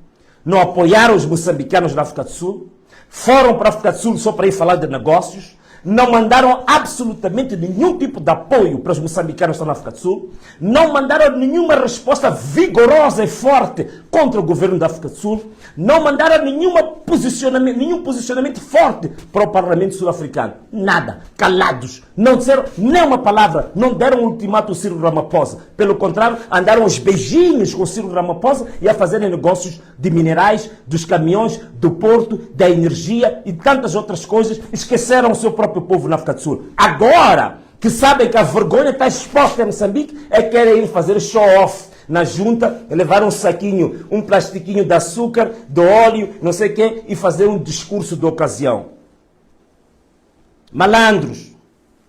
não apoiaram os moçambicanos da África do Sul, foram para a África do Sul só para ir falar de negócios, não mandaram absolutamente nenhum tipo de apoio para os moçambicanos que estão na África do Sul, não mandaram nenhuma resposta vigorosa e forte contra o governo da África do Sul, não mandaram nenhum posicionamento forte para o Parlamento sul-africano. Nada. Calados. Não disseram nem uma palavra. Não deram um ultimato ao Cyril Ramaphosa. Pelo contrário, andaram aos beijinhos com o Cyril Ramaphosa e a fazerem negócios de minerais, dos caminhões, do porto, da energia e tantas outras coisas. Esqueceram o seu próprio povo na África do Sul. Agora que sabem que a vergonha está exposta em Moçambique, é que querem ir fazer show-off na junta, levar um saquinho, um plastiquinho de açúcar, de óleo, não sei o quê, e fazer um discurso de ocasião. Malandros.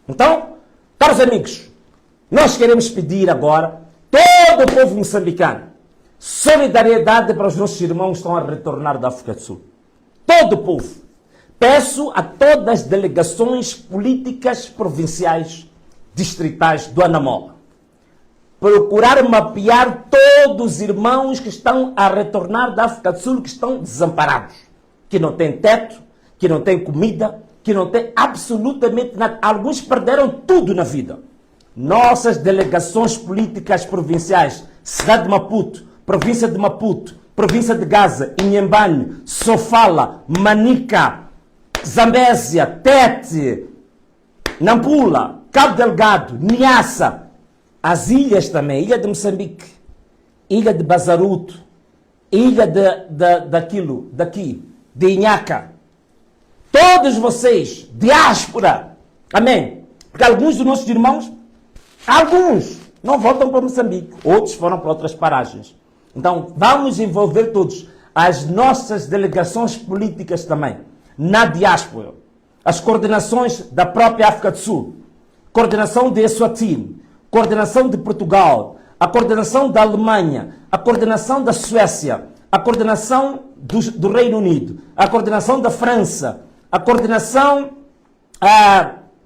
Então, caros amigos, nós queremos pedir agora, todo o povo moçambicano, solidariedade para os nossos irmãos que estão a retornar da África do Sul. Todo o povo. Peço a todas as delegações políticas provinciais, distritais do Anamola, procurar mapear todos os irmãos que estão a retornar da África do Sul, que estão desamparados, que não têm teto, que não têm comida, que não têm absolutamente nada. Alguns perderam tudo na vida. Nossas delegações políticas provinciais, cidade de Maputo, província de Maputo, província de Gaza, Inhambane, Sofala, Manica, Zambésia, Tete, Nampula, Cabo Delgado, Niassa, as ilhas também, ilha de Moçambique, ilha de Bazaruto, ilha daqui, de Inhaca. Todos vocês, diáspora, amém? Porque alguns dos nossos irmãos, alguns não voltam para Moçambique, outros foram para outras paragens. Então, vamos envolver todos, as nossas delegações políticas também, na diáspora, as coordenações da própria África do Sul, coordenação de Eswatini, coordenação de Portugal, a coordenação da Alemanha, a coordenação da Suécia, a coordenação do Reino Unido, a coordenação da França, a coordenação,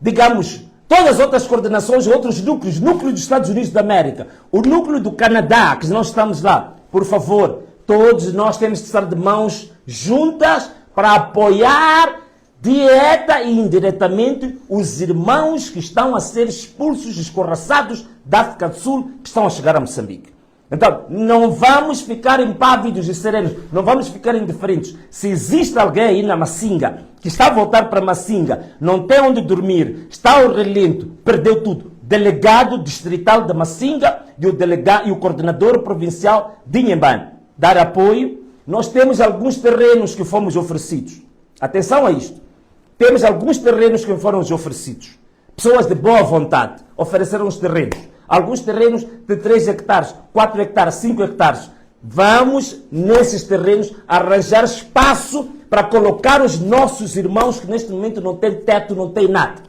digamos, todas as outras coordenações, outros núcleos, núcleo dos Estados Unidos da América, o núcleo do Canadá, que nós estamos lá, por favor, todos nós temos que estar de mãos juntas para apoiar direta e indiretamente os irmãos que estão a ser expulsos, escorraçados da África do Sul, que estão a chegar a Moçambique. Então, não vamos ficar impávidos e serenos, não vamos ficar indiferentes. Se existe alguém aí na Macinga, que está a voltar para Macinga, não tem onde dormir, está ao relento, perdeu tudo. Delegado distrital da Macinga e o coordenador provincial de Inhambane. Dar apoio. Nós temos alguns terrenos que fomos oferecidos. Atenção a isto. Temos alguns terrenos que foram oferecidos. Pessoas de boa vontade ofereceram os terrenos. Alguns terrenos de 3 hectares, 4 hectares, 5 hectares. Vamos, nesses terrenos, arranjar espaço para colocar os nossos irmãos que neste momento não têm teto, não têm nada.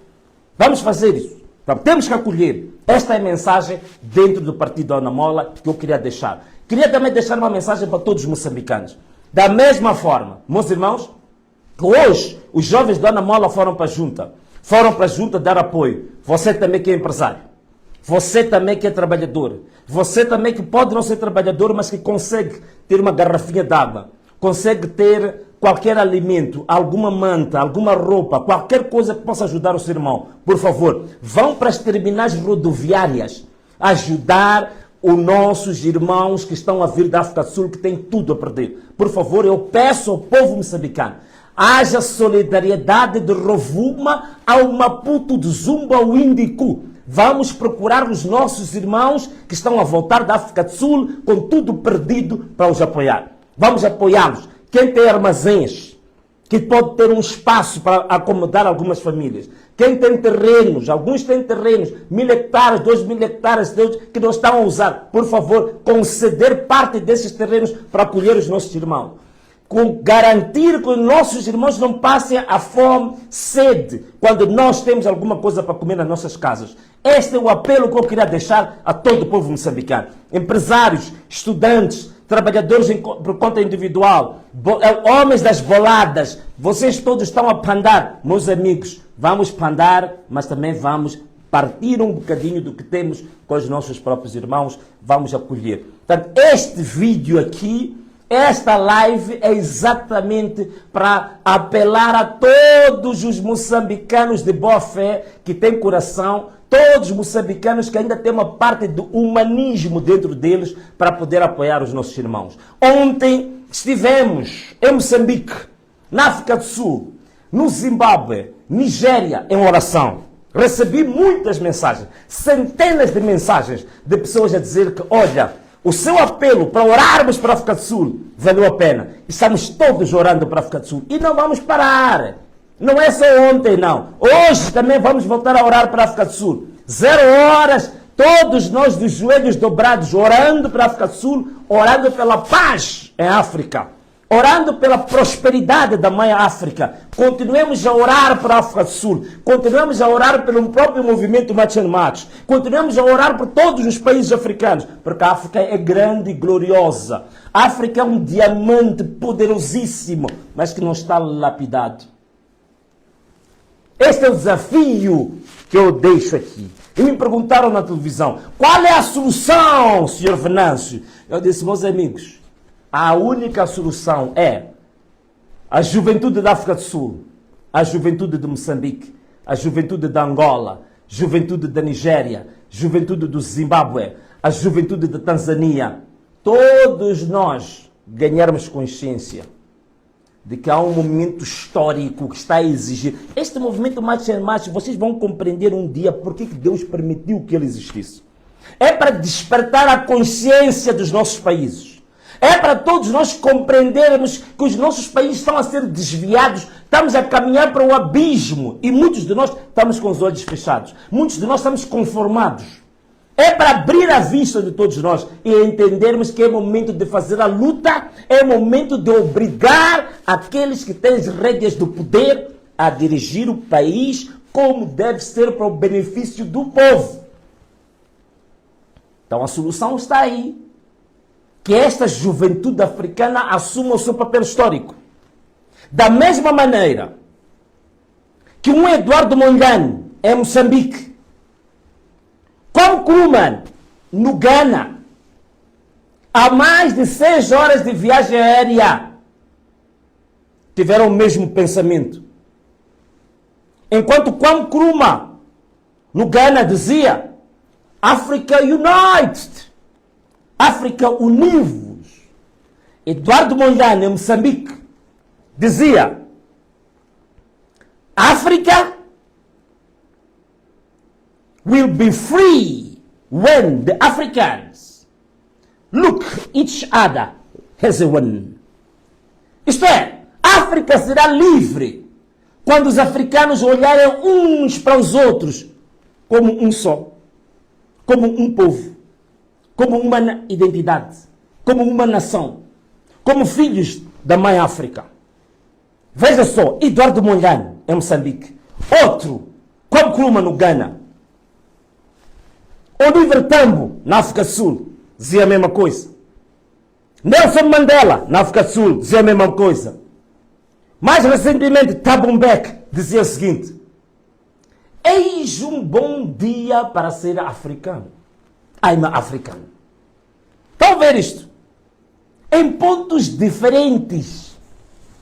Vamos fazer isso. Então, temos que acolher. Esta é a mensagem dentro do Partido Anamola que eu queria deixar. Queria também deixar uma mensagem para todos os moçambicanos. Da mesma forma, meus irmãos, que hoje os jovens do Anamola foram para a junta. Foram para a junta dar apoio. Você também que é empresário. Você também que é trabalhador. Você também que pode não ser trabalhador, mas que consegue ter uma garrafinha d'água. Consegue ter qualquer alimento, alguma manta, alguma roupa, qualquer coisa que possa ajudar o seu irmão. Por favor, vão para as terminais rodoviárias ajudar os nossos irmãos que estão a vir da África do Sul, que têm tudo a perder. Por favor, eu peço ao povo moçambicano, haja solidariedade de Rovuma ao Maputo, de Zumba ao Índico. Vamos procurar os nossos irmãos que estão a voltar da África do Sul com tudo perdido para os apoiar. Vamos apoiá-los. Quem tem armazéns, que pode ter um espaço para acomodar algumas famílias. Quem tem terrenos, alguns têm terrenos, 1000 hectares, 2000 hectares, que não estão a usar. Por favor, conceder parte desses terrenos para acolher os nossos irmãos. com garantir que os nossos irmãos não passem a fome, sede, quando nós temos alguma coisa para comer nas nossas casas. Este é o apelo que eu queria deixar a todo o povo moçambicano. Empresários, estudantes, trabalhadores por conta individual, homens das boladas, vocês todos estão a pandar. Meus amigos, vamos pandar, mas também vamos partir um bocadinho do que temos com os nossos próprios irmãos, vamos acolher. Portanto, este vídeo aqui, esta live é exatamente para apelar a todos os moçambicanos de boa fé, que têm coração, todos os moçambicanos que ainda têm uma parte do humanismo dentro deles para poder apoiar os nossos irmãos. Ontem estivemos em Moçambique, na África do Sul, no Zimbábue, Nigéria, em oração. Recebi muitas mensagens, centenas de mensagens de pessoas a dizer que, olha, o seu apelo para orarmos para a África do Sul valeu a pena. Estamos todos orando para a África do Sul e não vamos parar. Não é só ontem, não. Hoje também vamos voltar a orar para a África do Sul. 0 horas, todos nós de joelhos dobrados, orando para a África do Sul, orando pela paz em África, orando pela prosperidade da mãe África. Continuemos a orar para a África do Sul, continuemos a orar pelo próprio movimento Machen Mach, continuemos a orar por todos os países africanos, porque a África é grande e gloriosa. A África é um diamante poderosíssimo, mas que não está lapidado. Este é o desafio que eu deixo aqui. E me perguntaram na televisão, qual é a solução, Sr. Venâncio? Eu disse, meus amigos, a única solução é a juventude da África do Sul, a juventude de Moçambique, a juventude da Angola, juventude da Nigéria, juventude do Zimbábue, a juventude da Tanzânia. Todos nós ganharmos consciência de que há um momento histórico que está a exigir. Este movimento Machen Mach, vocês vão compreender um dia porque que Deus permitiu que ele existisse. É para despertar a consciência dos nossos países. É para todos nós compreendermos que os nossos países estão a ser desviados, estamos a caminhar para o abismo e muitos de nós estamos com os olhos fechados. Muitos de nós estamos conformados. É para abrir a vista de todos nós e entendermos que é momento de fazer a luta, é momento de obrigar aqueles que têm as rédeas do poder a dirigir o país como deve ser para o benefício do povo. Então a solução está aí. Que esta juventude africana assuma o seu papel histórico. Da mesma maneira que um Eduardo Mondlane em Moçambique, como Nkrumah no Ghana, há mais de 6 horas de viagem aérea, tiveram o mesmo pensamento. Enquanto Nkrumah no Ghana dizia, Africa United, África univos. Eduardo Mondlane, em Moçambique, dizia, África will be free when the Africans look each other as one. Isto é, África será livre quando os africanos olharem uns para os outros como um só, como um povo, como uma identidade, como uma nação, como filhos da mãe África. Veja só, Eduardo Mondlane em Moçambique, outro, como Nkrumah no Ghana, Oliver Tambo na África do Sul, dizia a mesma coisa. Nelson Mandela na África do Sul, dizia a mesma coisa. Mais recentemente, Thabo Mbeki dizia o seguinte, eis um bom dia para ser africano. I'm African. Estão a ver isto? Em pontos diferentes.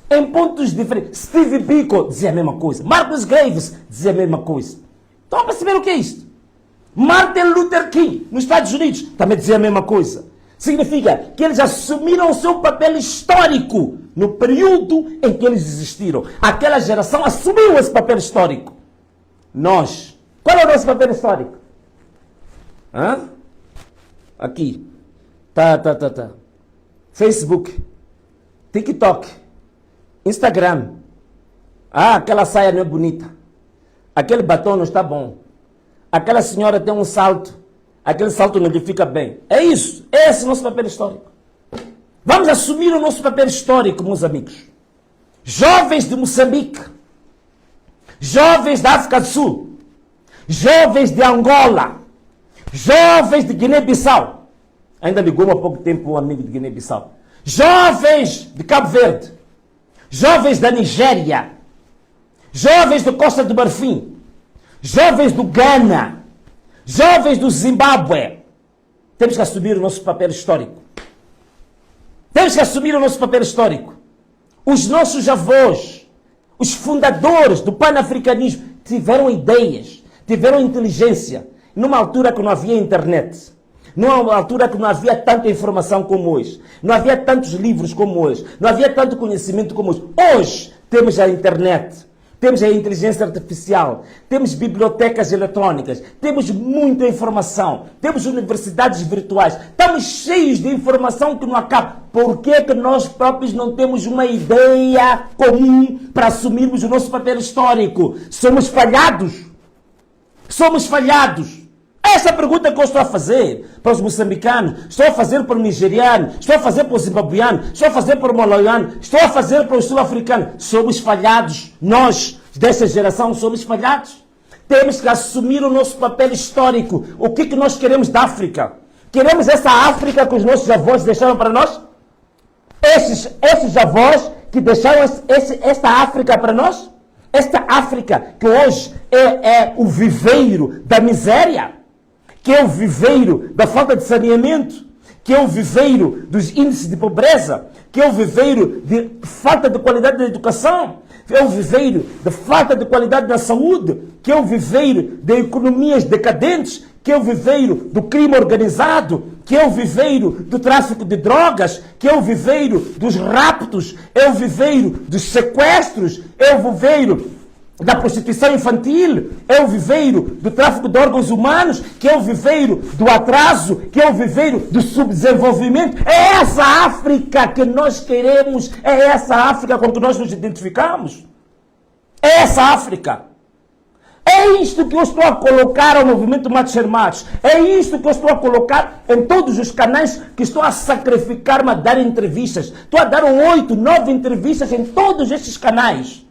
Em pontos diferentes. Steve Biko dizia a mesma coisa. Marcus Graves dizia a mesma coisa. Estão a perceber o que é isto? Martin Luther King, nos Estados Unidos, também dizia a mesma coisa. Significa que eles assumiram o seu papel histórico no período em que eles existiram. Aquela geração assumiu esse papel histórico. Nós, qual é o nosso papel histórico? Hã? Aqui. Tá. Facebook. TikTok. Instagram. Ah, aquela saia não é bonita. Aquele batom não está bom. Aquela senhora tem um salto. Aquele salto não lhe fica bem. É isso. Esse é o nosso papel histórico. Vamos assumir o nosso papel histórico, meus amigos. Jovens de Moçambique, jovens da África do Sul, jovens de Angola, jovens de Guiné-Bissau. Ainda ligou-me há pouco tempo um amigo de Guiné-Bissau. Jovens de Cabo Verde, jovens da Nigéria, jovens da Costa do Marfim, jovens do Ghana, jovens do Zimbábue. Temos que assumir o nosso papel histórico. Temos que assumir o nosso papel histórico. Os nossos avós, os fundadores do panafricanismo, tiveram ideias, tiveram inteligência, numa altura que não havia internet, numa altura que não havia tanta informação como hoje, não havia tantos livros como hoje, não havia tanto conhecimento como hoje. Hoje temos a internet, temos a inteligência artificial, temos bibliotecas eletrônicas, temos muita informação, temos universidades virtuais, estamos cheios de informação que não acaba. Por que que nós próprios não temos uma ideia comum para assumirmos o nosso papel histórico? Somos falhados. Somos falhados. Essa pergunta que eu estou a fazer para os moçambicanos, estou a fazer para o nigeriano, estou a fazer para o zimbabuiano, estou a fazer para o malaiano, estou a fazer para os sul-africanos. Somos falhados. Nós, dessa geração, somos falhados. Temos que assumir o nosso papel histórico. O que que nós queremos da África? Queremos essa África que os nossos avós deixaram para nós? Esses avós que deixaram esta África para nós? Esta África que hoje é o viveiro da miséria, que é o viveiro da falta de saneamento, que é o viveiro dos índices de pobreza, que é o viveiro de falta de qualidade da educação, que é o viveiro de falta de qualidade da saúde, que é o viveiro de economias decadentes, que é o viveiro do crime organizado, que é o viveiro do tráfico de drogas, que é o viveiro dos raptos, é o viveiro dos sequestros, é o viveiro da prostituição infantil, é o viveiro do tráfico de órgãos humanos, que é o viveiro do atraso, que é o viveiro do subdesenvolvimento. É essa África que nós queremos, é essa África com que nós nos identificamos. É essa África. É isto que eu estou a colocar ao movimento Machos Armados. É isto que eu estou a colocar em todos os canais que estou a sacrificar-me a dar entrevistas. Estou a dar 8, 9 entrevistas em todos estes canais.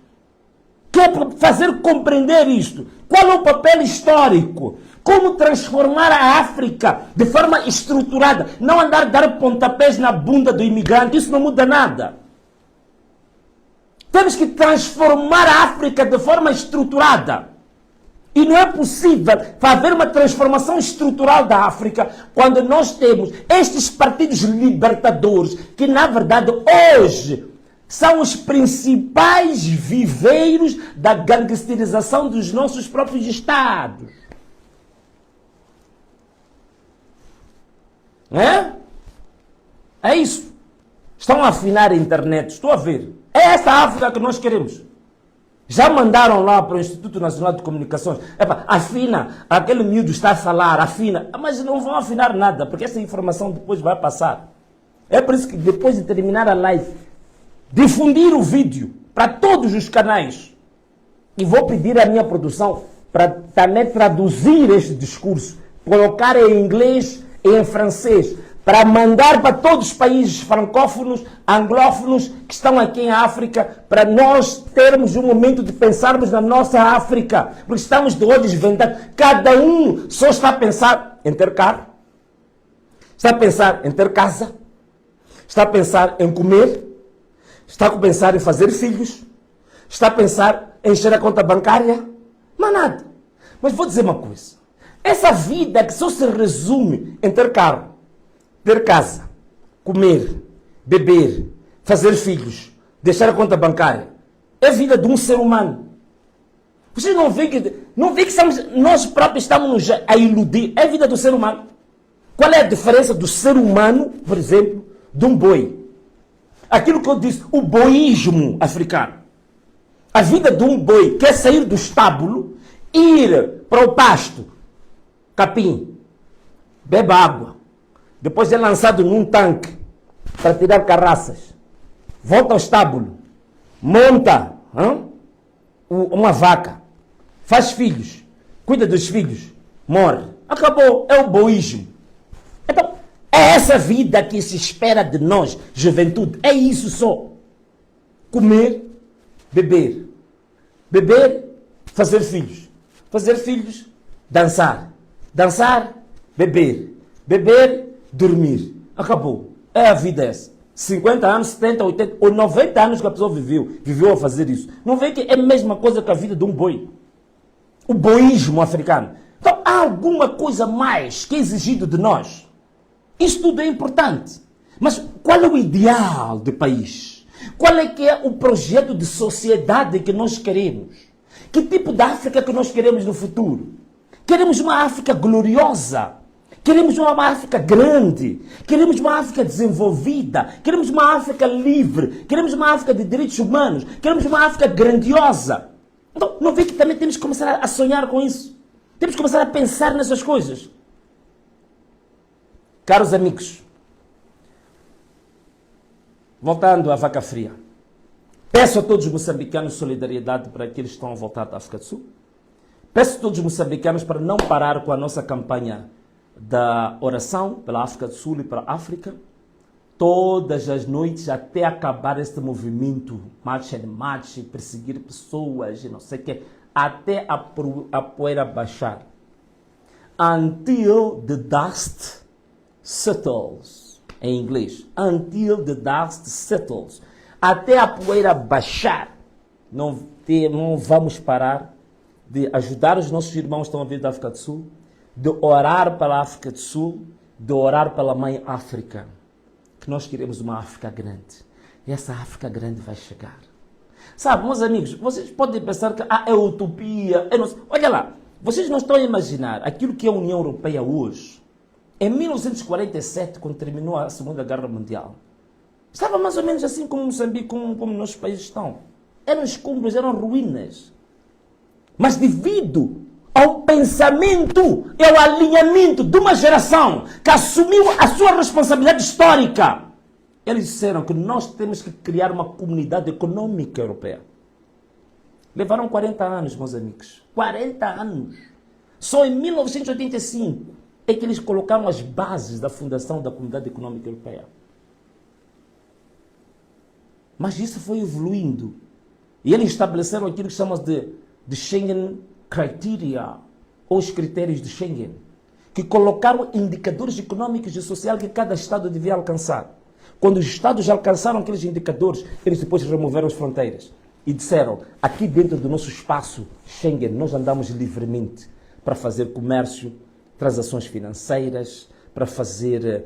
Que é para fazer compreender isto. Qual é o papel histórico? Como transformar a África de forma estruturada. Não andar a dar pontapés na bunda do imigrante. Isso não muda nada. Temos que transformar a África de forma estruturada. E não é possível haver uma transformação estrutural da África quando nós temos estes partidos libertadores que, na verdade, hoje são os principais viveiros da gangsterização dos nossos próprios Estados. É isso. Estão a afinar a internet. Estou a ver. É essa África que nós queremos. Já mandaram lá para o Instituto Nacional de Comunicações. Afina, aquele miúdo está a falar, afina. Mas não vão afinar nada, porque essa informação depois vai passar. É por isso que depois de terminar a live, difundir o vídeo para todos os canais. E vou pedir à minha produção para também traduzir este discurso, colocar em inglês e em francês, para mandar para todos os países francófonos, anglófonos que estão aqui em África, para nós termos um momento de pensarmos na nossa África, porque estamos de olhos vendados. Cada um só está a pensar em ter carro, está a pensar em ter casa, está a pensar em comer, está a pensar em fazer filhos, está a pensar em encher a conta bancária, mas nada. Mas vou dizer uma coisa, essa vida que só se resume em ter carro, ter casa, comer, beber, fazer filhos, deixar a conta bancária, é a vida de um ser humano. Vocês não veem que nós próprios estamos a iludir, é a vida do ser humano. Qual é a diferença do ser humano, por exemplo, de um boi? Aquilo que eu disse, o boísmo africano. A vida de um boi quer sair do estábulo, ir para o pasto, capim, beba água. Depois é lançado num tanque para tirar carraças. Volta ao estábulo, monta uma vaca, faz filhos, cuida dos filhos, morre. Acabou, é o boísmo. Então, É essa vida que se espera de nós, juventude. É isso só. Comer, beber. Beber, fazer filhos. Fazer filhos, dançar. Dançar, beber. Beber, dormir. Acabou. É a vida essa. 50 anos, 70, 80 ou 90 anos que a pessoa viveu a fazer isso. Não vê que é a mesma coisa que a vida de um boi. O boísmo africano. Então, há alguma coisa mais que é exigido de nós. Isso tudo é importante. Mas qual é o ideal de país? Qual é que é o projeto de sociedade que nós queremos? Que tipo de África que nós queremos no futuro? Queremos uma África gloriosa. Queremos uma África grande. Queremos uma África desenvolvida. Queremos uma África livre. Queremos uma África de direitos humanos. Queremos uma África grandiosa. Então, não vê que também temos que começar a sonhar com isso? Temos que começar a pensar nessas coisas. Caros amigos, voltando à vaca fria, peço a todos os moçambicanos solidariedade para aqueles que estão a voltar da África do Sul. Peço a todos os moçambicanos para não parar com a nossa campanha da oração pela África do Sul e para a África, todas as noites até acabar este movimento, marcha and march, perseguir pessoas e não sei o que, até a poeira baixar. Until the dust settles, em inglês. Until the dust settles. Até a poeira baixar, não vamos parar de ajudar os nossos irmãos que estão a vir da África do Sul, de orar pela África do Sul, de orar pela Mãe África. Que nós queremos uma África grande. E essa África grande vai chegar. Sabe, meus amigos, vocês podem pensar que é utopia. Olha lá, vocês não estão a imaginar aquilo que é a União Europeia hoje. Em 1947, quando terminou a Segunda Guerra Mundial, estava mais ou menos assim como Moçambique, como nossos países estão. Eram escombros, eram ruínas. Mas devido ao pensamento e ao alinhamento de uma geração que assumiu a sua responsabilidade histórica, eles disseram que nós temos que criar uma comunidade econômica europeia. Levaram 40 anos, meus amigos. 40 anos. Só em 1985 é que eles colocaram as bases da fundação da Comunidade Econômica Europeia. Mas isso foi evoluindo. E eles estabeleceram aquilo que chamamos de Schengen Criteria, ou os critérios de Schengen, que colocaram indicadores econômicos e sociais que cada Estado devia alcançar. Quando os Estados alcançaram aqueles indicadores, eles depois removeram as fronteiras e disseram, aqui dentro do nosso espaço Schengen, nós andamos livremente para fazer comércio, transações financeiras, para fazer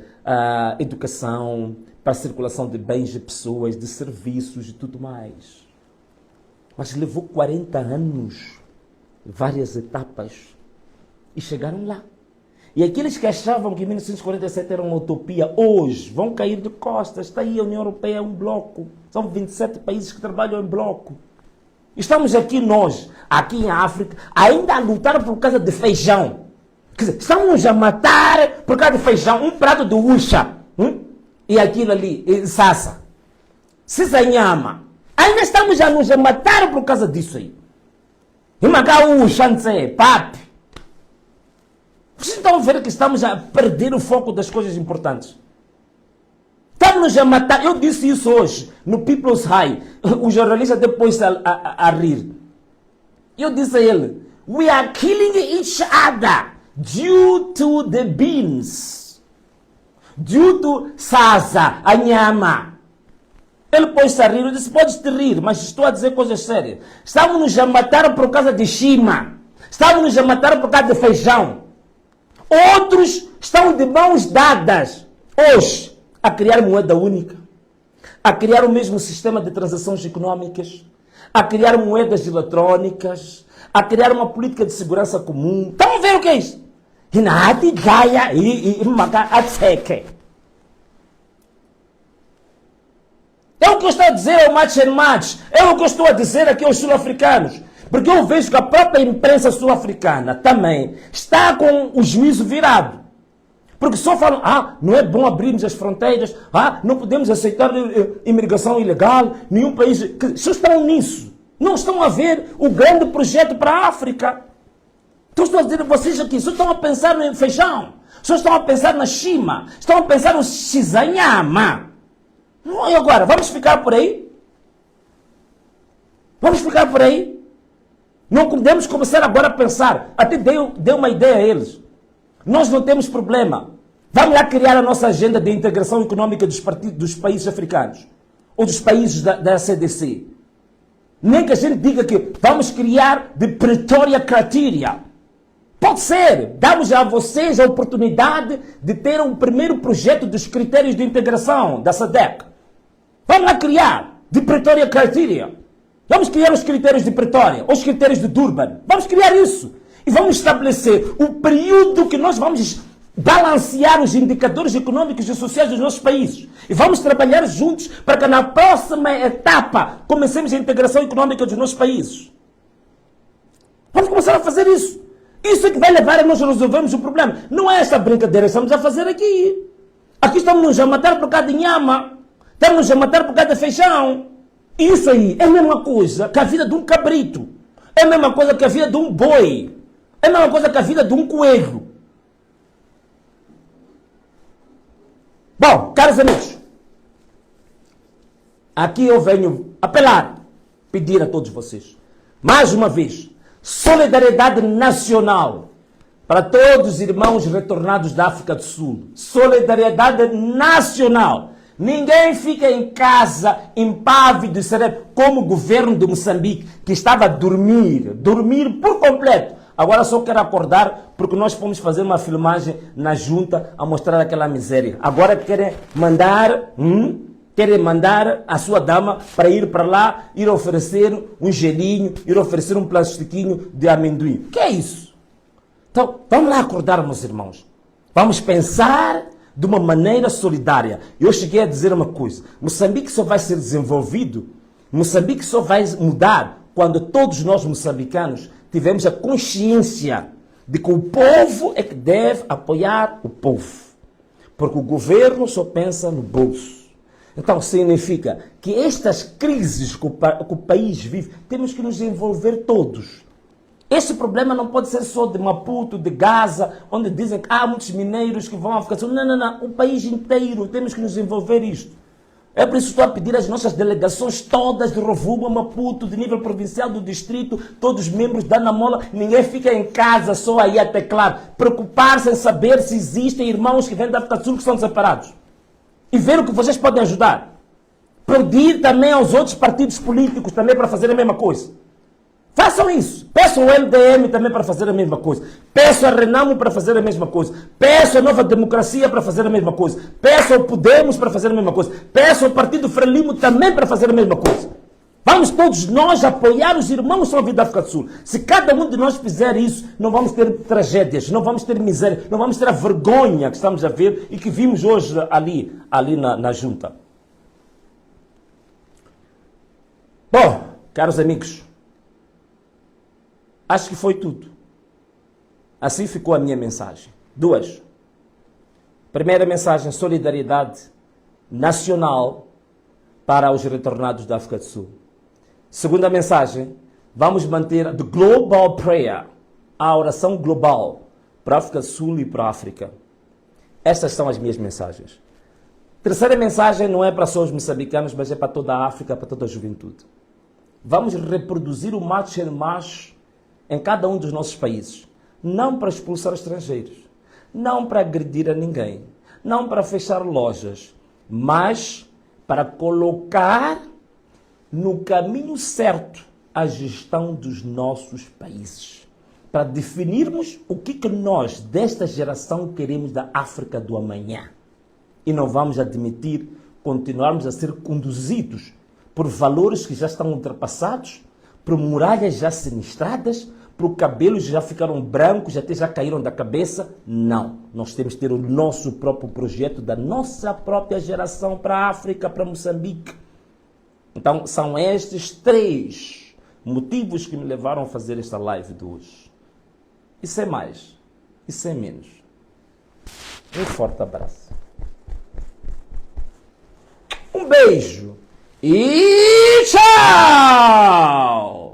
educação, para a circulação de bens, de pessoas, de serviços e tudo mais. Mas levou 40 anos, várias etapas, e chegaram lá. E aqueles que achavam que 1947 era uma utopia, hoje vão cair de costas. Está aí, a União Europeia é um bloco. São 27 países que trabalham em bloco. Estamos aqui nós, aqui em África, ainda a lutar por causa de feijão. Quer dizer, estamos a matar por causa de feijão, um prato de ucha, e aquilo ali, sassa, cisanyama. Ainda estamos a nos matar por causa disso aí. E magau uxante, papi. Vocês estão a ver que estamos a perder o foco das coisas importantes. Estamos a matar. Eu disse isso hoje, no People's High. O jornalista depois a rir. Eu disse a ele, we are killing each other due to the beans. Due to sasa, a nhama. Ele pôs-se a rir. Eu disse, podes te rir, mas estou a dizer coisas sérias. Estamos a matar por causa de chima. Estamos a matar por causa de feijão. Outros estão de mãos dadas, hoje, a criar moeda única, a criar o mesmo sistema de transações econômicas, a criar moedas eletrônicas, a criar uma política de segurança comum. Estão a ver o que é isso? É o que eu estou a dizer ao match and match. É o que eu estou a dizer aqui aos sul-africanos. Porque eu vejo que a própria imprensa sul-africana também está com o juízo virado. Porque só falam, não é bom abrirmos as fronteiras, não podemos aceitar imigração ilegal, nenhum país... Só estão nisso. Não estão a ver o grande projeto para a África. Então estou a dizer a vocês aqui, só estão a pensar no feijão, só estão a pensar na chima, estão a pensar no xizanhama. E agora, vamos ficar por aí? Vamos ficar por aí? Não podemos começar agora a pensar. Até dei uma ideia a eles. Nós não temos problema. Vamos lá criar a nossa agenda de integração econômica dos países africanos. Ou dos países da CDC. Nem que a gente diga que vamos criar de Pretoria Criteria. Pode ser. Damos a vocês a oportunidade de ter um primeiro projeto dos critérios de integração da SADC. Vamos lá criar de Pretoria Criteria. Vamos criar os critérios de Pretória, os critérios de Durban. Vamos criar isso. E vamos estabelecer o período que nós vamos balancear os indicadores econômicos e sociais dos nossos países. E vamos trabalhar juntos para que na próxima etapa comecemos a integração econômica dos nossos países. Vamos começar a fazer isso. Isso é que vai levar a nós resolvermos o problema. Não é essa brincadeira que estamos a fazer aqui. Aqui estamos a matar por causa de nhama. Estamos a matar por causa de feijão. Isso aí é a mesma coisa que a vida de um cabrito. É a mesma coisa que a vida de um boi. É a mesma coisa que a vida de um coelho. Bom, caros amigos, aqui eu venho apelar, pedir a todos vocês, mais uma vez, solidariedade nacional para todos os irmãos retornados da África do Sul. Solidariedade nacional. Ninguém fica em casa impávido, como o governo de Moçambique, que estava a dormir por completo. Agora só quero acordar porque nós fomos fazer uma filmagem na junta a mostrar aquela miséria. Agora querem mandar a sua dama para ir para lá, ir oferecer um gelinho, ir oferecer um plastiquinho de amendoim. Que é isso? Então, vamos lá acordar, meus irmãos. Vamos pensar de uma maneira solidária. Eu cheguei a dizer uma coisa. Moçambique só vai ser desenvolvido, Moçambique só vai mudar quando todos nós moçambicanos tivemos a consciência de que o povo é que deve apoiar o povo. Porque o governo só pensa no bolso. Então significa que estas crises que o país vive, temos que nos envolver todos. Este problema não pode ser só de Maputo, de Gaza, onde dizem que há muitos mineiros que vão à África do Sul. Não. O país inteiro temos que nos envolver isto. É por isso que estou a pedir às nossas delegações todas de Rovuma, Maputo, de nível provincial, do distrito, todos os membros da Namola, ninguém fica em casa só aí a teclar. Preocupar-se em saber se existem irmãos que vêm da África do Sul que são separados. E ver o que vocês podem ajudar. Pedir também aos outros partidos políticos também para fazer a mesma coisa. Façam isso. Peçam o MDM também para fazer a mesma coisa. Peço a Renamo para fazer a mesma coisa. Peço a Nova Democracia para fazer a mesma coisa. Peço ao Podemos para fazer a mesma coisa. Peço ao Partido Frelimo também para fazer a mesma coisa. Vamos todos nós apoiar os irmãos da África do Sul. Se cada um de nós fizer isso, não vamos ter tragédias, não vamos ter miséria, não vamos ter a vergonha que estamos a ver e que vimos hoje ali na junta. Bom, caros amigos, acho que foi tudo. Assim ficou a minha mensagem. Duas. Primeira mensagem, solidariedade nacional para os retornados da África do Sul. Segunda mensagem, vamos manter the global prayer, a oração global para a África do Sul e para a África. Estas são as minhas mensagens. Terceira mensagem não é para só os moçambicanos, mas é para toda a África, para toda a juventude. Vamos reproduzir o marcha en marche em cada um dos nossos países. Não para expulsar estrangeiros, não para agredir a ninguém, não para fechar lojas, mas para colocar no caminho certo a gestão dos nossos países. Para definirmos o que nós, desta geração, queremos da África do amanhã. E não vamos admitir continuarmos a ser conduzidos por valores que já estão ultrapassados, por muralhas já sinistradas, por cabelos que já ficaram brancos, até já caíram da cabeça. Não. Nós temos que ter o nosso próprio projeto da nossa própria geração para a África, para Moçambique. Então, são estes 3 motivos que me levaram a fazer esta live de hoje. E sem mais, e sem menos. Um forte abraço. Um beijo. E tchau!